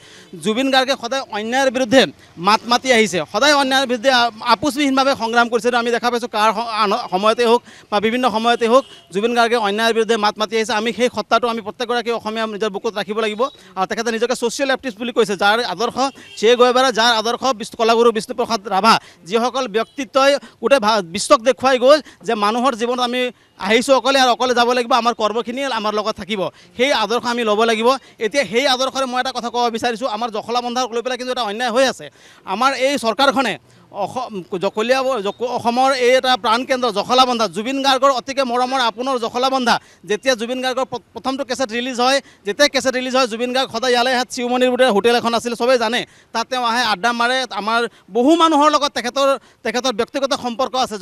জুবিন গাৰ্গে সদায় অন্যায়ৰ বিৰুদ্ধে মাত মাতি আহিছে সদায় অন্যায়ৰ বিৰুদ্ধে আপোচবিহীনভাৱে সংগ্ৰাম কৰিছে আমি দেখা পাইছোঁ কাৰ সময়তে হোক বা বিভিন্ন সময়তে হোক জুবিন গাৰ্গে অন্যায়ৰ বিৰুদ্ধে মাত মাতি আহিছে আমি সেই সত্তাটো আমি প্ৰত্যেকগৰাকী অসমীয়া নিজৰ বুকুত ৰাখিব লাগিব আৰু তেখেতে নিজকে ছ'চিয়েল এক্টিভিষ্ট বুলি কৈছে যাৰ আদৰ্শ চে গুয়েভাৰা যাৰ আদৰ্শ কলাগুৰু বিষ্ণুপ্ৰসাদ ৰাভা যিসকল ব্যক্তিত্বই গোটেই বিশ্বক দেখুৱাই গ'ল যে মানুহৰ জীৱনত আমি আহিছোঁ অকলে আৰু অকলে যাব লাগিব আমাৰ কৰ্মখিনি আমাৰ লগত থাকিব সেই আদৰ্শ আমি ল'ব লাগিব এতিয়া সেই আদৰ্শৰে মই এটা কথা ক'ব বিচাৰিছোঁ আমাৰ জখলাবন্ধাক লৈ পেলাই কিন্তু এটা অন্যায় হৈ আছে আমাৰ এই চৰকাৰখনে অসমৰ এই এটা প্ৰাণকেন্দ্ৰ জখলাবন্ধা জুবিন গাৰ্গৰ অতিকে মৰমৰ আপোনাৰ জখলাবন্ধা যেতিয়া জুবিন গাৰ্গৰ প্ৰথমটো কেছেট ৰিলিজ হয় যেতিয়া কেছেট ৰিলিজ হয় জুবিন গাৰ্গ সদায় ইয়ালৈ হাত চিউমনিৰ হোটেল এখন আছিল চবেই জানে তাত তেওঁ আহে আড্ডা মাৰে আমাৰ বহু মানুহৰ লগত তেখেতৰ ব্যক্তিগত সম্পৰ্ক আছে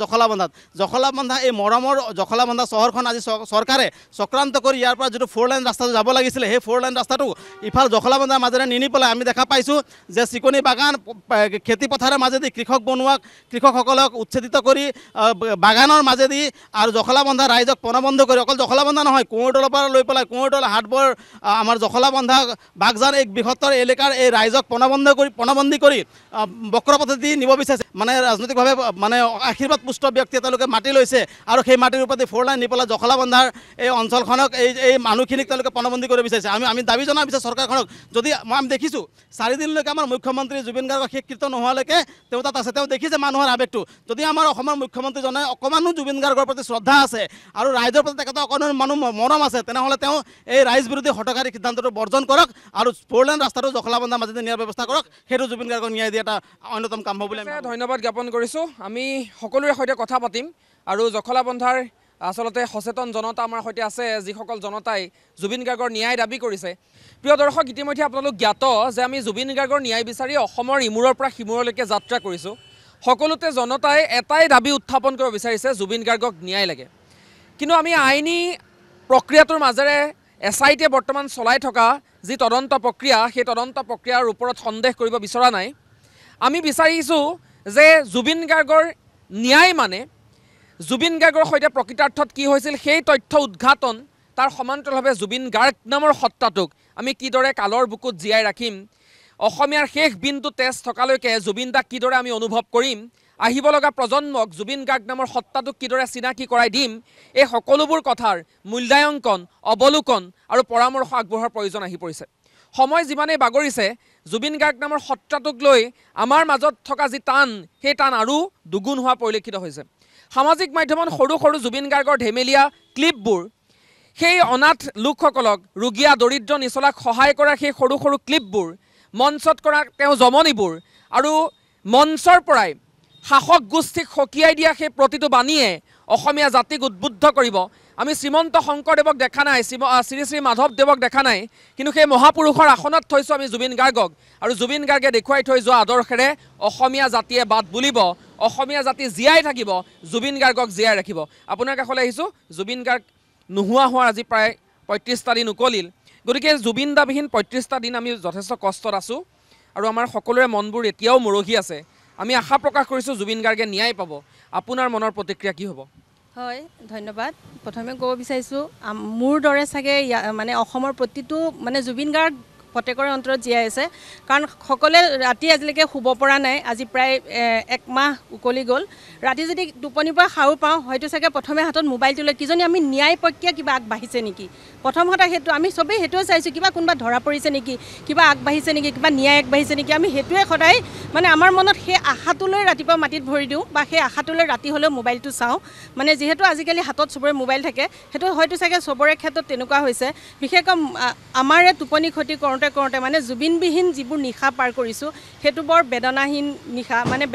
জখলাবন্ধা এই মৰমৰ জখলাবন্ধা চহৰখন আজি চৰকাৰে চক্ৰান্ত কৰি ইয়াৰ পৰা যিটো 4 লাইন ৰাস্তাটো যাব লাগিছিলে সেই 4 লাইন ৰাস্তাটো ইফাল জখলাবন্ধাৰ মাজেৰে নিনি পেলাই আমি দেখা পাইছোঁ যে চিকনি বাগান খেতি পথাৰৰ মাজেদি কৃষকসকলক উচ্ছেদিত কৰি বাগানৰ মাজেদি আৰু জখলাবন্ধা ৰাইজক পণবন্ধ কৰি অকল জখলাবন্ধা নহয় কুঁৱৰতলৰ পৰা লৈ পেলাই কুঁৱৰতল হাটবৰ আমাৰ জখলাবন্ধা বাগজাৰ এক বৃহত্তৰ এলেকাৰ এই ৰাইজক পণবন্দী কৰি বক্ৰপথেদি নিব বিচাৰিছে মানে ৰাজনৈতিকভাৱে মানে আশীৰ্বাদ পুষ্ট ব্যক্তি তেওঁলোকে মাটি লৈছে আৰু সেই মাটিৰ ওপৰতে 4 লাইন নি পেলাই জখলাবন্ধাৰ এই অঞ্চলখনক এই মানুহখিনিক তেওঁলোকে পণবন্দী কৰিব বিচাৰিছে আমি দাবী জনাব বিচাৰিছোঁ চৰকাৰখনক যদি আমি দেখিছোঁ 4 দিনলৈকে আমাৰ মুখ্যমন্ত্ৰী জুবিন গাৰ্গৰ শেষকৃত্য নোহোৱালৈকে তেওঁ তাত আছে তেওঁ দেখিছে মানুহৰ আৱেগটো যদি আমাৰ অসমৰ মুখ্যমন্ত্ৰীজনে অকণমানো জুবিন গাৰ্গৰ প্ৰতি শ্ৰদ্ধা আছে আৰু ৰাইজৰ প্ৰতি তেখেতৰ অকণমান মানুহ মৰম আছে তেনেহ'লে তেওঁ এই ৰাইজ বিৰোধী হঠকাৰী সিদ্ধান্তটো বৰ্জন কৰক আৰু 4 লাইন ৰাস্তাটো জখলাবন্ধাৰ মাজেদি নিয়াৰ ব্যৱস্থা কৰক সেইটো জুবিন গাৰ্গক ন্যায় দিয়া এটা অন্যতম কাম হ'ব বুলি ধন্যবাদ জ্ঞাপন কৰিছোঁ আমি সকলোৰে সৈতে কথা পাতিম আৰু জখলাবন্ধাৰ আচলতে সচেতন জনতা আমাৰ সৈতে আছে যিসকল জনতাই জুবিন গাৰ্গৰ ন্যায় দাবী কৰিছে প্ৰিয় দৰ্শক ইতিমধ্যে আপোনালোক জ্ঞাত যে আমি জুবিন গাৰ্গৰ ন্যায় বিচাৰি অসমৰ ইমূৰৰ পৰা সিমূৰলৈকে যাত্ৰা কৰিছোঁ সকলোতে জনতাই এটাই দাবী উত্থাপন কৰিব বিচাৰিছে জুবিন গাৰ্গক ন্যায় লাগে কিন্তু আমি আইনী প্ৰক্ৰিয়াটোৰ মাজেৰে SITয়ে বৰ্তমান চলাই থকা যি তদন্ত প্ৰক্ৰিয়া সেই তদন্ত প্ৰক্ৰিয়াৰ ওপৰত সন্দেহ কৰিব বিচৰা নাই আমি বিচাৰিছোঁ যে জুবিন গাৰ্গৰ ন্যায় মানে জুবিন গাৰ্গৰ সৈতে প্ৰকৃতাৰ্থত কি হৈছিল সেই তথ্য উদ্ঘাটন তাৰ সমান্তৰালভাৱে জুবিন গাৰ্গ নামৰ সত্তাটোক আমি কিদৰে কালৰ বুকুত জীয়াই ৰাখিম অসমীয়াৰ শেষ বিন্দু তেজ থকালৈকে জুবিন দাক কিদৰে আমি অনুভৱ কৰিম আহিব লগা প্ৰজন্মক জুবিন গাৰ্গ নামৰ সত্তাটোক কিদৰে চিনাকি কৰাই দিম এই সকলোবোৰ কথাৰ মূল্যাংকন অৱলোকন আৰু পৰামৰ্শ আগবঢ়োৱাৰ প্ৰয়োজন আহি পৰিছে সময় যিমানেই বাগৰিছে জুবিন গাৰ্গ নামৰ সত্তাটোক লৈ আমাৰ মাজত থকা যি টান সেই টান আৰু দুগুণ হোৱা পৰিলক্ষিত হৈছে সামাজিক মাধ্যমত সৰু সৰু জুবিন গাৰ্গৰ ধেমেলীয়া ক্লিপবোৰ সেই অনাথ লোকসকলক ৰোগীয়া দৰিদ্ৰ নিচলাক সহায় কৰা সেই সৰু সৰু ক্লিপবোৰ মঞ্চত কৰা তেওঁ জমনিবোৰ আৰু মঞ্চৰ পৰাই শাসক গোষ্ঠীক সকীয়াই দিয়া সেই প্ৰতিটো বাণীয়ে অসমীয়া জাতিক উদ্বুদ্ধ কৰিব আমি শ্ৰীমন্ত শংকৰদেৱক দেখা নাই শ্ৰী শ্ৰী মাধৱদেৱক দেখা নাই কিন্তু সেই মহাপুৰুষৰ আসনত থৈছোঁ আমি জুবিন গাৰ্গক আৰু জুবিন গাৰ্গে দেখুৱাই থৈ যোৱা আদৰ্শেৰে অসমীয়া জাতিয়ে বাট বুলিব অসমীয়া জাতি জীয়াই থাকিব জুবিন গাৰ্গক জীয়াই ৰাখিব আপোনাৰ কাষলৈ আহিছোঁ জুবিন গাৰ্গ নোহোৱা হোৱাৰ আজি প্ৰায় 35টা দিন উকলিল গতিকে জুবিন দাবিহীন 35টা দিন আমি যথেষ্ট কষ্টত আছোঁ আৰু আমাৰ সকলোৰে মনবোৰ এতিয়াও মৰহি আছে আমি আশা প্ৰকাশ কৰিছোঁ জুবিন গাৰ্গে ন্যায় পাব আপোনাৰ মনৰ প্ৰতিক্ৰিয়া কি হ'ব হয় ধন্যবাদ প্ৰথমে ক'ব বিচাৰিছোঁ মোৰ দৰে চাগে মানে অসমৰ প্ৰতিটো মানে জুবিন গাৰ্গ প্ৰত্যেকৰে অন্তৰত জীয়াই আছে কাৰণ সকলোৱে ৰাতি আজিলৈকে শুব পৰা নাই আজি প্ৰায় 1 মাহ উকলি গ'ল ৰাতি যদি টোপনিৰ পৰা সাৰ পাওঁ হয়তো চাগে প্ৰথমে হাতত মোবাইলটো লৈ কিজনী আমি ন্যায় প্ৰক্ৰিয়া কিবা আগবাঢ়িছে নেকি প্ৰথম কথা সেইটো আমি চবেই সেইটোৱে চাইছোঁ কিবা কোনোবা ধৰা পৰিছে নেকি কিবা আগবাঢ়িছে নেকি কিবা ন্যায় আগবাঢ়িছে নেকি আমি সেইটোৱে সদায় মানে আমাৰ মনত সেই আশাটোলৈ ৰাতিপুৱা মাটিত ভৰি দিওঁ বা সেই আশাটোলৈ ৰাতি হ'লেও মোবাইলটো চাওঁ মানে যিহেতু আজিকালি হাতত চবৰে মোবাইল থাকে সেইটো হয়তো চাগে চবৰে ক্ষেত্ৰত তেনেকুৱা হৈছে বিশেষকৈ আমাৰে টোপনি ক্ষতি কৰোঁতে মানে জুবিনবিহীন যিবোৰ নিশা পাৰ কৰিছোঁ সেইটো বৰ বেদনাহীন নিশা মানে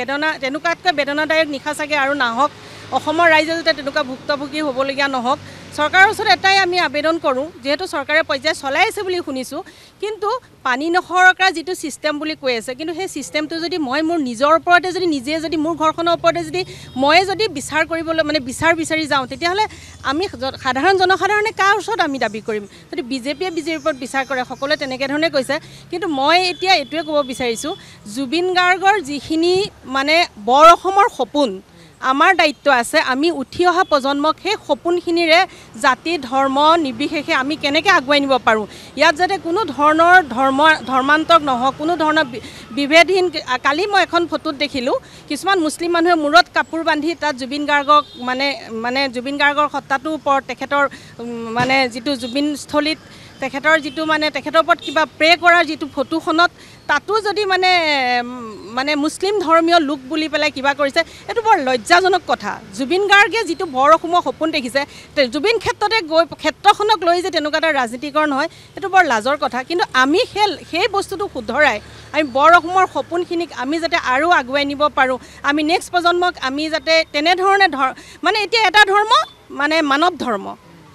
তেনেকুৱাতকৈ বেদনাদায়ক নিশা চাগে আৰু নাহক অসমৰ ৰাইজে যাতে তেনেকুৱা ভুক্তভোগী হ'বলগীয়া নহওক চৰকাৰৰ ওচৰত এটাই আমি আবেদন কৰোঁ, যিহেতু চৰকাৰে পৰ্যায় চলাই আছে বুলি শুনিছোঁ, কিন্তু পানী নসৰকা যিটো ছিষ্টেম বুলি কৈ আছে, কিন্তু সেই ছিষ্টেমটো যদি মই মোৰ নিজৰ ওপৰতে যদি নিজে যদি মোৰ ঘৰখনৰ ওপৰতে যদি ময়ে যদি বিচাৰ কৰিবলৈ মানে বিচাৰি যাওঁ, তেতিয়াহ'লে আমি সাধাৰণ জনসাধাৰণে কাৰ ওচৰত আমি দাবী কৰিম? যদি বিজেপিৰ ওপৰত বিচাৰ কৰে, সকলোৱে তেনেকৈ ধৰণে কৈছে। কিন্তু মই এতিয়া এইটোৱে ক'ব বিচাৰিছোঁ, জুবিন গাৰ্গৰ যিখিনি মানে বৰ অসমৰ সপোন, আমাৰ দায়িত্ব আছে আমি উঠি অহা প্ৰজন্মক সেই সপোনখিনিৰে জাতি ধৰ্ম নিৰ্বিশেষে আমি কেনেকৈ আগুৱাই নিব পাৰোঁ, ইয়াত যাতে কোনো ধৰণৰ ধৰ্মান্তক নহওক, কোনো ধৰণৰ বিভেদহীন। কালি মই এখন ফটোত দেখিলোঁ, কিছুমান মুছলিম মানুহে মূৰত কাপোৰ বান্ধি তাত জুবিন গাৰ্গক মানে জুবিন গাৰ্গৰ সত্তাটোৰ ওপৰত তেখেতৰ মানে যিটো জুবিনস্থলীত তেখেতৰ যিটো মানে তেখেতৰ ওপৰত কিবা প্ৰে কৰাৰ যিটো ফটোখনত তাতো যদি মানে মুছলিম ধৰ্মীয় লোক বুলি পেলাই কিবা কৰিছে, এইটো বৰ লজ্জাজনক কথা। জুবিন গাৰ্গে যিটো বৰ অসমৰ সপোন দেখিছে, জুবিন ক্ষেত্ৰখনক লৈ যে তেনেকুৱা এটা ৰাজনীতিকৰণ হয়, এইটো বৰ লাজৰ কথা। কিন্তু আমি সেই বস্তুটো শুধৰাই আমি বৰ অসমৰ সপোনখিনিক আমি যাতে আৰু আগুৱাই নিব পাৰোঁ, আমি নেক্সট প্ৰজন্মক আমি যাতে তেনেধৰণে মানে এতিয়া এটা ধৰ্ম মানে মানৱ ধৰ্ম,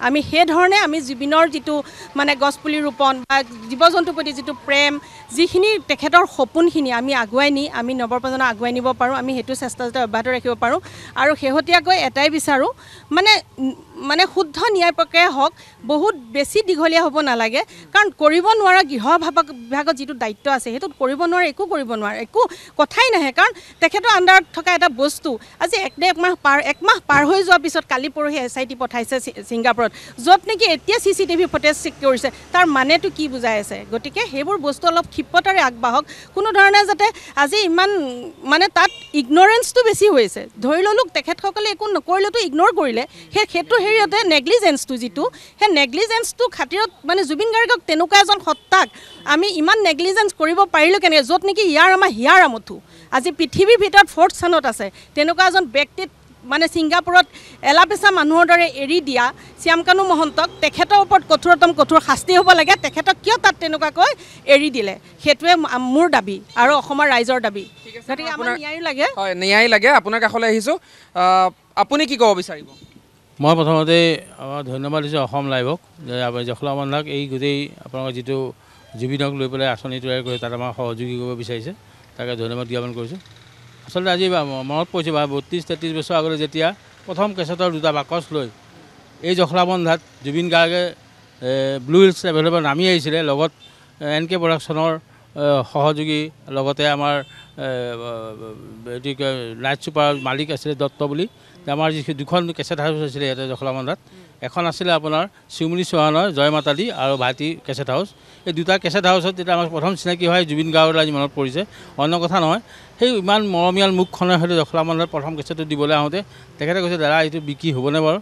আমি সেই ধৰণে আমি জুবিনৰ যিটো মানে গছপুলি ৰোপণ বা জীৱ জন্তুৰ প্ৰতি যিটো প্ৰেম, যিখিনি তেখেতৰ সপোনখিনি আমি আগুৱাই নি আমি নৱপ্ৰজন্মক আগুৱাই নিব পাৰোঁ, আমি সেইটো চেষ্টা যাতে অব্যাহত ৰাখিব পাৰোঁ। আৰু শেহতীয়াকৈ এটাই বিচাৰোঁ, মানে শুদ্ধ ন্যায় প্ৰক্ৰিয়া হওক, বহুত বেছি দীঘলীয়া হ'ব নালাগে। কাৰণ কৰিব নোৱাৰা গৃহ বিভাগত যিটো দায়িত্ব আছে, সেইটোত কৰিব নোৱাৰে, একো কৰিব নোৱাৰে, একো কথাই নাহে। কাৰণ তেখেতৰ আণ্ডাৰত থকা এটা বস্তু আজি এক মাহ পাৰ হৈ যোৱাৰ পিছত কালি পৰহি SIT পঠাইছে ছিংগাপুৰত, য'ত নেকি এতিয়া CCTV ফুটেজ চেক কৰিছে, তাৰ মানেটো কি বুজাই আছে? গতিকে সেইবোৰ বস্তু অলপ ক্ষিপ্ৰতাৰে আগবাঢ়ক, কোনো ধৰণে যাতে আজি ইমান মানে তাত ইগনৰেঞ্চটো বেছি হৈছে। ধৰি ল'লোঁ তেখেতসকলে একো নকৰিলেতো ইগন'ৰ কৰিলে, সেইটো হেৰিয়তে নেগলিজেঞ্চটো যিটো, সেই নেগলিজেঞ্চটো খাতিৰত মানে জুবিন গাৰ্গক তেনেকুৱা এজন সত্তাক আমি ইমান নেগলিজেঞ্চ কৰিব পাৰিলোঁ কেনেকৈ, য'ত নেকি আমাৰ হিয়াৰ আমঠু আজি পৃথিৱীৰ ভিতৰত 4th স্থানত আছে। তেনেকুৱা এজন ব্যক্তিত মানে ছিংগাপুৰত এলাপেচা মানুহৰ দৰে এৰি দিয়া শ্যামকানু মহন্তক তেখেতৰ ওপৰত কঠোৰ শাস্তি হ'ব লাগে। তেখেতক কিয় তাত তেনেকুৱাকৈ এৰি দিলে, সেইটোৱে মোৰ দাবী আৰু অসমৰ ৰাইজৰ দাবী। গতিকে আমাৰ ন্যায় লাগে, হয় ন্যায় লাগে। আপোনাৰ কাষলৈ আহিছোঁ, আপুনি কি ক'ব বিচাৰিব? মই প্ৰথমতে ধন্যবাদ দিছোঁ অসম লাইভক, যে জখলা বন্ধাক এই গোটেই আপোনালোকৰ যিটো জুবিনক লৈ পেলাই আঁচনি তৈয়াৰ কৰি তাত আমাক সহযোগী কৰিব বিচাৰিছে, তাকে ধন্যবাদ জ্ঞাপন কৰিছোঁ। আচলতে আজি মনত পৰিছে 32-33 বছৰ আগলৈ যেতিয়া প্ৰথম কেছেটৰ 2টা বাকচ লৈ এই জখলাবন্ধাত জুবিন গাৰ্গে ব্লু হিলছ ট্ৰেভেলৰ নামি আহিছিলে, লগত NK প্ৰডাকশ্যনৰ সহযোগী, লগতে আমাৰ এইটো লাইট ছুপাৰ মালিক আছিলে দত্ত বুলি। আমাৰ যি 2খন কেছেট হাউচ আছিলে ইয়াতে জখলাবন্ধাত, এখন আছিলে আপোনাৰ শিউমণি চৌহানৰ জয় মাতা দি আৰু ভাইটি কেছেট হাউচ। এই 2টা কেছেট হাউচত যেতিয়া আমাৰ প্ৰথম চিনাকি হয় জুবিন গাৰ্গৰ আজি মনত পৰিছে, অন্য কথা নহয়। সেই ইমান মৰমীয়াল মুখখনে হয়তো জখলাবন্ধাত প্ৰথম কেছেটটো দিবলৈ আহোঁতে তেখেতে কৈছে, দাদা এইটো বিক্ৰী হ'বনে বাৰু?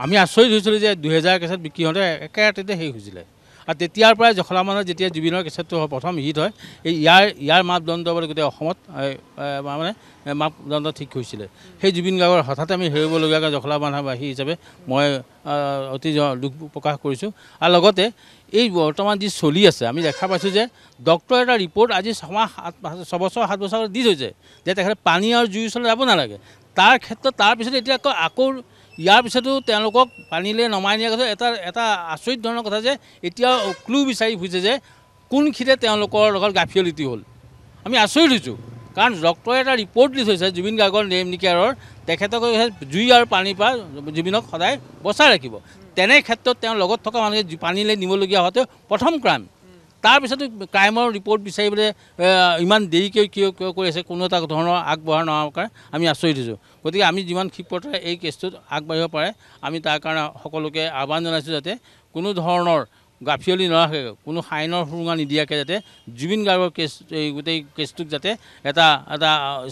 আমি আচৰিত হৈছিলোঁ যে 2000 কেছেট বিক্ৰী হওঁতে একে ৰাতিতে শেষ হৈছিলে। আৰু তেতিয়াৰ পৰাই জখলাবন্ধাত যেতিয়া জুবিনৰ কেছেটটো প্ৰথম হিট হয়, ইয়াৰ মাপদণ্ড বুলি গোটেই অসমত মানে মাপদণ্ড ঠিক হৈছিলে। সেই জুবিন গাৰ্গৰ হঠাতে আমি হেৰুৱাবলগীয়াকৈ জখলাবন্ধাবাসী হিচাপে মই অতি দুখ প্ৰকাশ কৰিছোঁ। আৰু লগতে এই বৰ্তমান যি চলি আছে, আমি দেখা পাইছোঁ যে ডক্টৰৰ এটা ৰিপৰ্ট আজি 6 বছৰ 7 বছৰ দি থৈছে যে তেখেতে পানী আৰু জুইৰ ওচৰলৈ যাব নালাগে। তাৰ ক্ষেত্ৰত তাৰপিছত এতিয়া আকৌ ইয়াৰ পিছতো তেওঁলোকক পানীলৈ নমাই নিয়াৰ কথা এটা আচৰিত ধৰণৰ কথা যে এতিয়া ক্লু বিচাৰি ফুৰিছে যে কোনখিনিতে তেওঁলোকৰ লগত গাফিলতি হ'ল। আমি আচৰিত হৈছোঁ, কাৰণ ডক্টৰে এটা ৰিপৰ্ট দি থৈছে জুবিন গাৰ্গৰ নেমনিকেয়াৰৰ, তেখেতক জুই আৰু পানীৰ পৰা জুবিনক সদায় বচাই ৰাখিব। তেনে ক্ষেত্ৰত তেওঁৰ লগত থকা মানুহে পানীলৈ নিবলগীয়া হোৱাটো প্ৰথম ক্ৰাইম। তাৰপিছতো ক্ৰাইমৰ ৰিপৰ্ট বিচাৰিবলৈ ইমান দেৰিকৈ কিয় কৰি আছে, কোনো এটা ধৰণৰ আগবঢ়া নোহোৱাৰ কাৰণে আমি আচৰিত হৈছোঁ। গতিকে আমি যিমান ক্ষিপ্ৰতাৰে এই কেছটোত আগবাঢ়িব পাৰে, আমি তাৰ কাৰণে সকলোকে আহ্বান জনাইছোঁ যাতে কোনো ধৰণৰ গাফিয়লি নাৰাখে, কোনো আইনৰ সুৰুঙা নিদিয়াকৈ যাতে জুবিন গাৰ্গৰ কেছ এই গোটেই কেছটোক যাতে এটা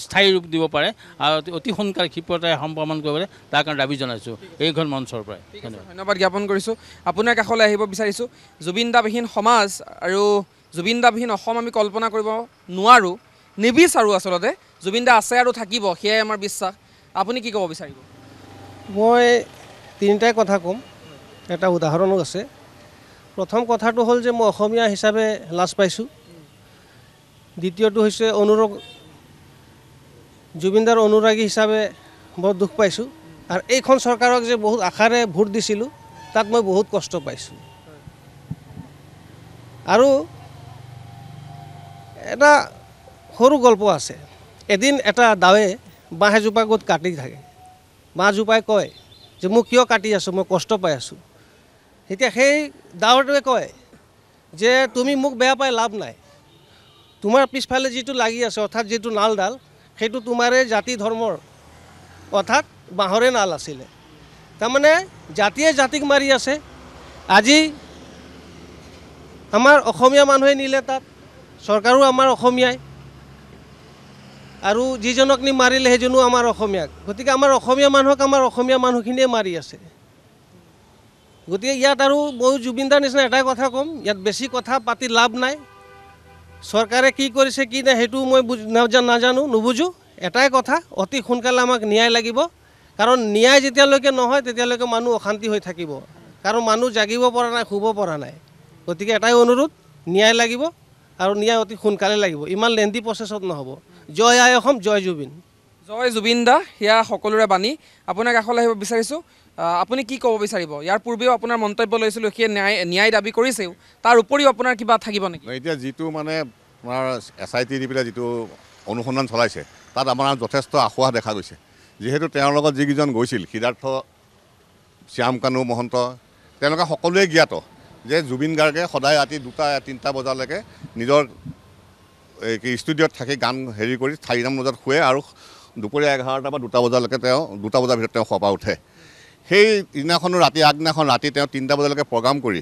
স্থায়ী ৰূপ দিব পাৰে আৰু অতি সোনকালে ক্ষিপ্ৰতাৰে সম্পাদন কৰিবলৈ তাৰ কাৰণে দাবী জনাইছোঁ এইখন মঞ্চৰ পৰাই। ধন্যবাদ জ্ঞাপন কৰিছোঁ। আপোনাৰ কাষলৈ আহিব বিচাৰিছোঁ, জুবিন দাবিহীন সমাজ আৰু জুবিন দাবিহীন অসম আমি কল্পনা কৰিব নোৱাৰোঁ, নিবিচাৰোঁ। আচলতে জুবিন দা আছে আৰু থাকিব, সেয়াই আমাৰ বিশ্বাস। আপুনি কি ক'ব বিচাৰিব? মই 3টাই কথা ক'ম, এটা উদাহৰণো আছে। প্ৰথম কথাটো হ'ল যে মই অসমীয়া হিচাপে লাজ পাইছোঁ। দ্বিতীয়টো হৈছে জুবিনদাৰ অনুৰাগী হিচাপে বৰ দুখ পাইছোঁ। আৰু এইখন চৰকাৰক যে বহুত আশাৰে ভোট দিছিলোঁ, তাত মই বহুত কষ্ট পাইছোঁ আৰু এটা সৰু গল্প আছে এদিন এটা দাৱে বাঁহ এজোপা ক'ত কাটি থাকে বাঁহজোপাই কয় যে মোক কিয় কাটি আছোঁ মই কষ্ট পাই আছোঁ এতিয়া সেই দাৱটোৱে কয় যে তুমি মোক বেয়া পাই লাভ নাই তোমাৰ পিছফালে যিটো লাগি আছে অৰ্থাৎ যিটো নালডাল সেইটো তোমাৰে জাতি ধৰ্মৰ অৰ্থাৎ বাঁহৰে নাল আছিলে তাৰমানে জাতিয়ে জাতিক মাৰি আছে আজি আমাৰ অসমীয়া মানুহে নিলে তাত চৰকাৰো আমাৰ অসমীয়াই আৰু যিজনক নি মাৰিলে সেইজনো আমাৰ অসমীয়াক গতিকে আমাৰ অসমীয়া মানুহক আমাৰ অসমীয়া মানুহখিনিয়ে মাৰি আছে গতিকে ইয়াত আৰু মই জুবিনদাৰ নিচিনা এটাই কথা ক'ম ইয়াত বেছি কথা পাতি লাভ নাই চৰকাৰে কি কৰিছে কি নাই সেইটো মই নাজানো নুবুজো এটাই কথা অতি সোনকালে আমাক ন্যায় লাগিব কাৰণ ন্যায় যেতিয়ালৈকে নহয় তেতিয়ালৈকে মানুহ অশান্তি হৈ থাকিব কাৰণ মানুহ জাগিব পৰা নাই শুব পৰা নাই গতিকে এটাই অনুৰোধ ন্যায় লাগিব আৰু ন্যায় অতি সোনকালে লাগিব ইমান লেন্দি প্ৰচেছত নহ'ব জয় আই অসম জয় জুবিন জয় জুবিন দা সেয়া সকলোৰে বাণী আপোনাক কাষলৈ আহিব বিচাৰিছোঁ আপুনি কি ক'ব বিচাৰিব ইয়াৰ পূৰ্বেও আপোনাৰ মন্তব্য লৈছিলোঁ সেই ন্যায় দাবী কৰিছেও তাৰ উপৰিও আপোনাৰ কিবা থাকিব নেকি এতিয়া যিটো মানে আপোনাৰ SIT দি পেলাই যিটো অনুসন্ধান চলাইছে তাত আমাৰ যথেষ্ট আশা দেখা গৈছে যিহেতু তেওঁৰ লগত যিকেইজন গৈছিল সিদ্ধাৰ্থ শ্যামকানু মহন্ত তেওঁলোকে সকলোৱে জ্ঞাত যে জুবিন গাৰ্গে সদায় ৰাতি 2-3টা বজালৈকে নিজৰ ষ্টুডিঅ'ত থাকি গান হেৰি কৰি 4টা বজাত শুৱে আৰু দুপৰীয়া 11টা বা 2টা বজালৈকে তেওঁ 2টা বজাৰ ভিতৰত তেওঁ শুৱাৰ উঠে সেই দিনাখনো আগদিনাখন ৰাতি তেওঁ 3টা বজালৈকে প্ৰগ্ৰাম কৰি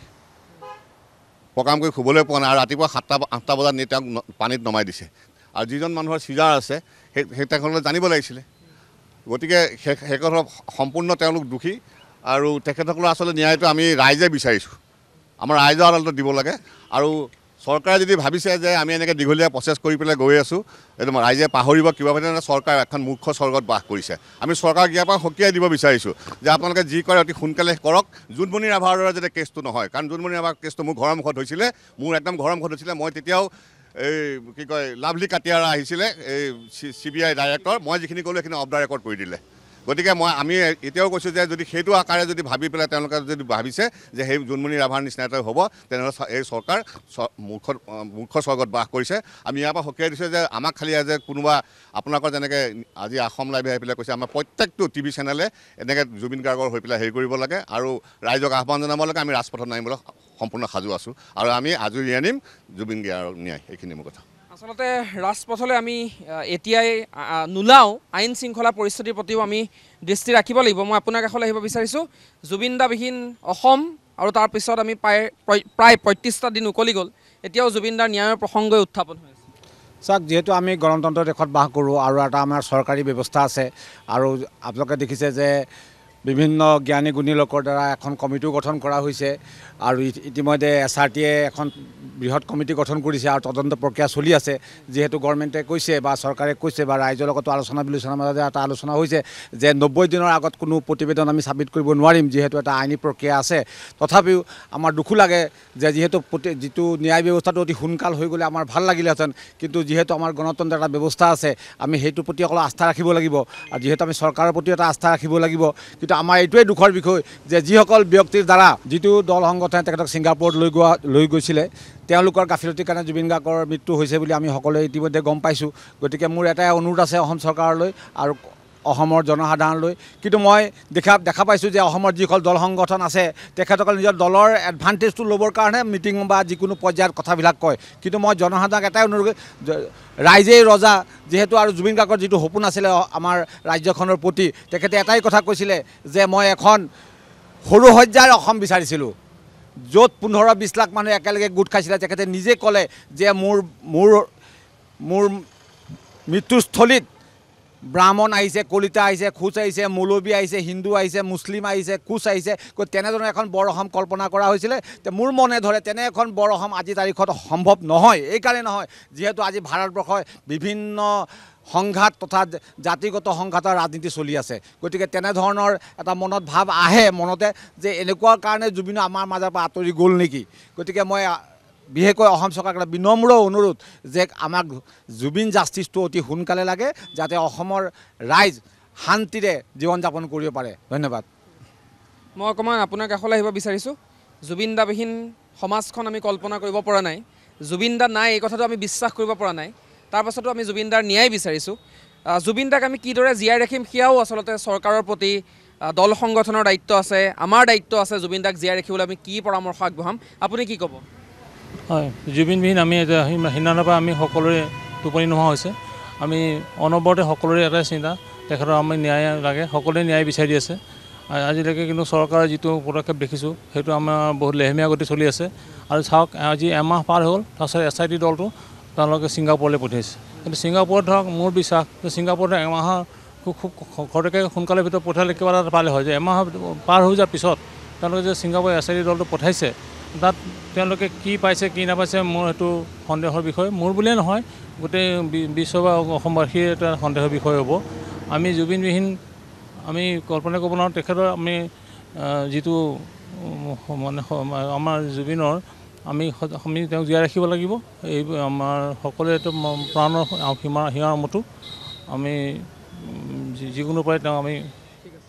শুবলৈ পোৱা নাই আৰু ৰাতিপুৱা 7-8টা বজাত নি তেওঁক পানীত নমাই দিছে আৰু যিজন মানুহৰ চিজাৰ আছে সেই তেখেতসকলে জানিব লাগিছিলে গতিকে সেই কথা সম্পূৰ্ণ তেওঁলোক দোষী আৰু তেখেতসকলৰ আচলতে ন্যায়টো আমি ৰাইজে বিচাৰিছোঁ আমাৰ ৰাইজৰ আদালতত দিব লাগে আৰু চৰকাৰে যদি ভাবিছে যে আমি এনেকৈ দীঘলীয়া প্ৰচেছ কৰি পেলাই গৈ আছোঁ এইটো ৰাইজে পাহৰিব কিবা মানে চৰকাৰ এখন মূৰ্খ স্বৰ্গত বাস কৰিছে আমি চৰকাৰক ইয়াৰ পৰা সকীয়াই দিব বিচাৰিছোঁ যে আপোনালোকে যি কৰে অতি সোনকালে কৰক জোনমণি ৰাভাৰ দৰে যাতে কেছটো নহয় কাৰণ জোনমণি ৰাভাৰ কেছটো মোৰ ঘৰৰ মুখত হৈছিলে মোৰ একদম ঘৰৰ মুখত হৈছিলে মই তেতিয়াও এই কি কয় লাভলী কাটিয়াৰা আহিছিলে এই CBI ডাইৰেক্টৰ মই যিখিনি ক'লোঁ সেইখিনি অফ দ্য ৰেকৰ্ড কৰি দিলে গতিকে আমি এতিয়াও কৈছোঁ যে যদি সেইটো আকাৰে যদি ভাবি পেলাই তেওঁলোকে যদি ভাবিছে যে সেই জোনমণি ৰাভাৰ নিচিনা এটা হ'ব তেনেহ'লে এই চৰকাৰ মূৰ্খ স্বৰ্গত বাস কৰিছে আমি ইয়াৰ পৰা সকীয়াই দিছোঁ যে আমাক খালি যে কোনোবা আপোনালোকৰ যেনেকৈ আজি অসম লাইভে আহি পেলাই কৈছে আমাৰ প্ৰত্যেকটো TV চেনেলে এনেকৈ জুবিন গাৰ্গৰ হৈ পেলাই হেৰি কৰিব লাগে আৰু ৰাইজক আহ্বান জনাব লাগে আমি ৰাজপথত নামিবলৈ সম্পূৰ্ণ সাজু আছোঁ আৰু আমি আজৰি আনিম জুবিন গাৰ্গৰ ন্যায় এইখিনি মোৰ কথা আচলতে ৰাজপথলৈ আমি এতিয়াই নোলাওঁ আইন শৃংখলা পৰিস্থিতিৰ প্ৰতিও আমি দৃষ্টি ৰাখিব লাগিব মই আপোনাৰ কাষলৈ আহিব বিচাৰিছোঁ জুবিন দাবিহীন অসম আৰু তাৰপিছত আমি প্ৰায় 35টা দিন উকলি গ'ল এতিয়াও জুবিন দাৰ ন্যায়ৰ প্ৰসংগই উত্থাপন হৈ আছে চাওক যিহেতু আমি গণতন্ত্ৰ দেশত বাস কৰোঁ আৰু এটা আমাৰ চৰকাৰী ব্যৱস্থা আছে আৰু আপোনালোকে দেখিছে যে বিভিন্ন জ্ঞানী গুণী লোকৰ দ্বাৰা এখন কমিটিও গঠন কৰা হৈছে আৰু ইতিমধ্যে SRTয়ে এখন বৃহৎ কমিটি গঠন কৰিছে আৰু তদন্ত প্ৰক্ৰিয়া চলি আছে যিহেতু গভৰ্ণমেণ্টে কৈছে বা চৰকাৰে কৈছে বা ৰাইজৰ লগতো আলোচনা বিলোচনাৰ মাজতে এটা আলোচনা হৈছে যে 90 দিনৰ আগত কোনো প্ৰতিবেদন আমি ছাবমিট কৰিব নোৱাৰিম যিহেতু এটা আইনী প্ৰক্ৰিয়া আছে তথাপিও আমাৰ দুখো লাগে যে যিহেতু যিটো ন্যায় ব্যৱস্থাটো অতি সোনকাল হৈ গ'লে আমাৰ ভাল লাগিলেহেঁতেন কিন্তু যিহেতু আমাৰ গণতন্ত্ৰৰ এটা ব্যৱস্থা আছে আমি সেইটোৰ প্ৰতি অলপ আস্থা ৰাখিব লাগিব আৰু যিহেতু আমি চৰকাৰৰ প্ৰতি এটা আস্থা ৰাখিব লাগিব কিন্তু আমাৰ এইটোৱে দুখৰ বিষয় যে যিসকল ব্যক্তিৰ দ্বাৰা যিটো দল সংগঠনে তেখেতক ছিংগাপুৰত লৈ গৈছিলে তেওঁলোকৰ গাফিলতিৰ কাৰণে জুবিন গাৰ্গৰ মৃত্যু হৈছে বুলি আমি সকলোৱে ইতিমধ্যে গম পাইছোঁ গতিকে মোৰ এটাই অনুৰোধ আছে অসম চৰকাৰলৈ আৰু অসমৰ জনসাধাৰণলৈ কিন্তু মই দেখা পাইছোঁ যে অসমৰ যিসকল দল সংগঠন আছে তেখেতসকলে নিজৰ দলৰ এডভান্টেজটো ল'বৰ কাৰণে মিটিং বা যিকোনো পৰ্যায়ত কথাবিলাক কয় কিন্তু মই জনসাধাৰণক এটাই অনুৰোধ ৰাইজেই ৰজা যিহেতু আৰু জুবিন গাৰ্গৰ যিটো সপোন আছিলে আমাৰ ৰাজ্যখনৰ প্ৰতি তেখেতে এটাই কথা কৈছিলে যে মই এখন সৰু সজ্জাৰ অসম বিচাৰিছিলোঁ য'ত 15-20 লাখ মানুহ একেলগে গোট খাইছিলে তেখেতে নিজে ক'লে যে মোৰ মৃত্যুস্থলীত ব্ৰাহ্মণ আহিছে কলিতা আহিছে খোজ আহিছে মৌলবী আহিছে হিন্দু আহিছে মুছলিম আহিছে কোচ আহিছে তেনেধৰণৰ এখন বৰ অসম কল্পনা কৰা হৈছিলে মোৰ মনে ধৰে তেনে এখন বৰ অসম আজি তাৰিখত সম্ভৱ নহয় এইকাৰণে নহয় যিহেতু আজি ভাৰতবৰ্ষই বিভিন্ন সংঘাত তথা জাতিগত সংঘাতৰ ৰাজনীতি চলি আছে গতিকে তেনেধৰণৰ এটা মনত ভাৱ আহে মনতে যে এনেকুৱা কাৰণে জুবিন আমাৰ মাজৰ পৰা আঁতৰি গ'ল নেকি গতিকে মই বিশেষকৈ অসম চৰকাৰক এটা বিনম্ৰ অনুৰোধ যে আমাক জুবিন জাষ্টিছটো অতি সোনকালে লাগে যাতে অসমৰ ৰাইজ শান্তিৰে জীৱন যাপন কৰিব পাৰে ধন্যবাদ মই অকণমান আপোনাৰ কাষলৈ আহিব বিচাৰিছোঁ। জুবিন দাবিহীন সমাজখন আমি কল্পনা কৰিব পৰা নাই, জুবিন দা নাই এই কথাটো আমি বিশ্বাস কৰিব পৰা নাই। তাৰ পাছতো আমি জুবিন দাৰ ন্যায় বিচাৰিছোঁ। জুবিন দাক আমি কিদৰে জীয়াই ৰাখিম সেয়াও আচলতে চৰকাৰৰ প্ৰতি দল সংগঠনৰ দায়িত্ব আছে, আমাৰ দায়িত্ব আছে। জুবিন দাক জীয়াই ৰাখিবলৈ আমি কি পৰামৰ্শ আগবঢ়াম, আপুনি কি ক'ব? হয়, জুবিনবিহীন আমি এতিয়া সিদিনাৰ পৰা আমি সকলোৰে টোপনি নোহোৱা হৈছে। আমি অনবৰতে সকলোৰে এটাই চিন্তা, তেখেতৰ আমি ন্যায় লাগে, সকলোৱে ন্যায় বিচাৰি দি আছে। আজিলৈকে কিন্তু চৰকাৰে যিটো পদক্ষেপ দেখিছোঁ সেইটো আমাৰ বহুত লেহেমীয়া গতি চলি আছে। আৰু চাওক, আজি এমাহ পাৰ হ'ল, তাৰপিছত SIT দলটো তেওঁলোকে ছিংগাপুৰলৈ পঠিয়াইছে। কিন্তু ছিংগাপুৰত ধৰক মোৰ বিশ্বাস যে ছিংগাপুৰত এমাহৰ খুব ঘৰতে সোনকালে ভিতৰত পঠিয়ালে কিবা এটা পালে হয়, যে এমাহ পাৰ হৈ যোৱাৰ পিছত তেওঁলোকে যে ছিংগাপুৰ SIT দলটো পঠাইছে, তাত তেওঁলোকে কি পাইছে কি নাপাইছে মোৰ সেইটো সন্দেহৰ বিষয়। মোৰ বুলিয়ে নহয়, গোটেই বিশ্ব বা অসমবাসীৰ এটা সন্দেহৰ বিষয় হ'ব। আমি জুবিনবিহীন আমি কল্পনা কৰিব নোৱাৰোঁ। তেখেতৰ আমি যিটো মানে আমাৰ জুবিনৰ আমি তেওঁক জীয়াই ৰাখিব লাগিব। এই আমাৰ সকলোৱেতো প্ৰাণৰ হিমাৰ মতো আমি যিকোনো উপায় তেওঁ আমি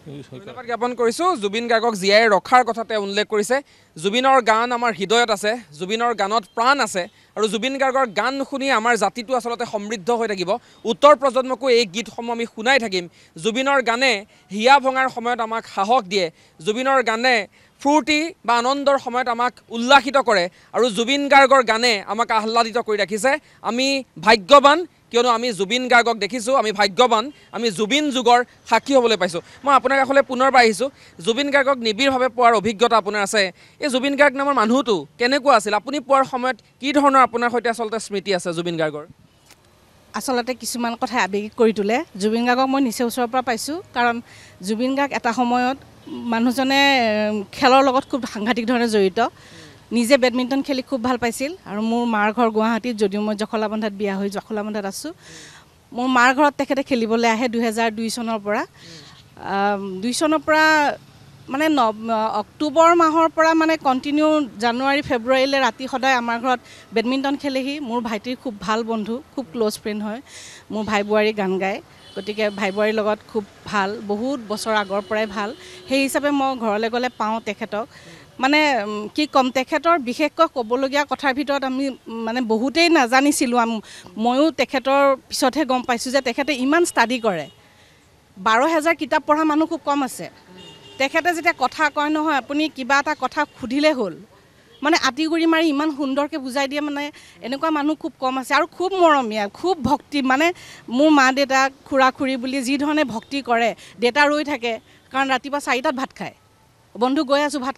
ধন্যবাদ জ্ঞাপন কৰিছোঁ। জুবিন গাৰ্গক জীয়াই ৰখাৰ কথা তেওঁ উল্লেখ কৰিছে। জুবিনৰ গান আমাৰ হৃদয়ত আছে, জুবিনৰ গানত প্ৰাণ আছে, আৰু জুবিন গাৰ্গৰ গান শুনি আমাৰ জাতিটো আচলতে সমৃদ্ধ হৈ থাকিব। উত্তৰ প্ৰজন্মকো এই গীতসমূহ আমি শুনাই থাকিম। জুবিনৰ গানে হিয়া ভঙাৰ সময়ত আমাক সাহস দিয়ে, জুবিনৰ গানে ফূৰ্তি বা আনন্দৰ সময়ত আমাক উল্লাসিত কৰে, আৰু জুবিন গাৰ্গৰ গানে আমাক আহ্লাদিত কৰি ৰাখিছে। আমি ভাগ্যৱান, কিয়নো আমি জুবিন গাৰ্গক দেখিছোঁ। আমি ভাগ্যৱান, আমি জুবিন যুগৰ সাক্ষী হ'বলৈ পাইছোঁ। মই আপোনাৰ কাষলৈ পুনৰবাৰ আহিছোঁ। জুবিন গাৰ্গক নিবিড়ভাৱে পোৱাৰ অভিজ্ঞতা আপোনাৰ আছে। এই জুবিন গাৰ্গ নামৰ মানুহটো কেনেকুৱা আছিল? আপুনি পোৱাৰ সময়ত কি ধৰণৰ আপোনাৰ সৈতে আচলতে স্মৃতি আছে জুবিন গাৰ্গৰ? আচলতে কিছুমান কথাই আৱেগিক কৰি তোলে। জুবিন গাৰ্গক মই নিচেই ওচৰৰ পৰা পাইছোঁ, কাৰণ জুবিন গাৰ্গ এটা সময়ত মানুহজনে খেলৰ লগত খুব সাংঘাতিক ধৰণে জড়িত। নিজে বেডমিণ্টন খেলি খুব ভাল পাইছিল। আৰু মোৰ মাৰ ঘৰ গুৱাহাটীত, যদিও মই জখলাবন্ধাত বিয়া হৈ জখলাবন্ধাত আছোঁ। মোৰ মাৰ ঘৰত তেখেতে খেলিবলৈ আহে 2002 চনৰ পৰা। 2 চনৰ পৰা মানে অক্টোবৰ মাহৰ পৰা মানে কণ্টিনিউ জানুৱাৰী ফেব্ৰুৱাৰীলৈ ৰাতি সদায় আমাৰ ঘৰত বেডমিণ্টন খেলেহি। মোৰ ভাইটিৰ খুব ভাল বন্ধু, খুব ক্ল'জ ফ্ৰেণ্ড হয়। মোৰ ভাই বোৱাৰী গান গায়, গতিকে ভাই বোৱাৰীৰ লগত খুব ভাল, বহুত বছৰ আগৰ পৰাই ভাল। সেই হিচাপে মই ঘৰলৈ গ'লে পাওঁ তেখেতক। মানে কি ক'ম, তেখেতৰ বিশেষকৈ ক'বলগীয়া কথাৰ ভিতৰত আমি মানে বহুতেই নাজানিছিলোঁ। ময়ো তেখেতৰ পিছতহে গম পাইছোঁ যে তেখেতে ইমান ষ্টাডি কৰে। 12,000 কিতাপ পঢ়া মানুহ খুব কম আছে। তেখেতে যেতিয়া কথা কয় নহয়, আপুনি কিবা এটা কথা সুধিলে হ'ল, মানে আঁতিগুৰি মাৰি ইমান সুন্দৰকৈ বুজাই দিয়ে। মানে এনেকুৱা মানুহ খুব কম আছে, আৰু খুব মৰমীয়া, খুব ভক্তি। মানে মোৰ মা দেউতাক খুৰা খুৰী বুলি যি ধৰণে ভক্তি কৰে, দেউতা ৰৈ থাকে, কাৰণ ৰাতিপুৱা 4টাত ভাত খায়। বন্ধু গৈ আছোঁ, ভাত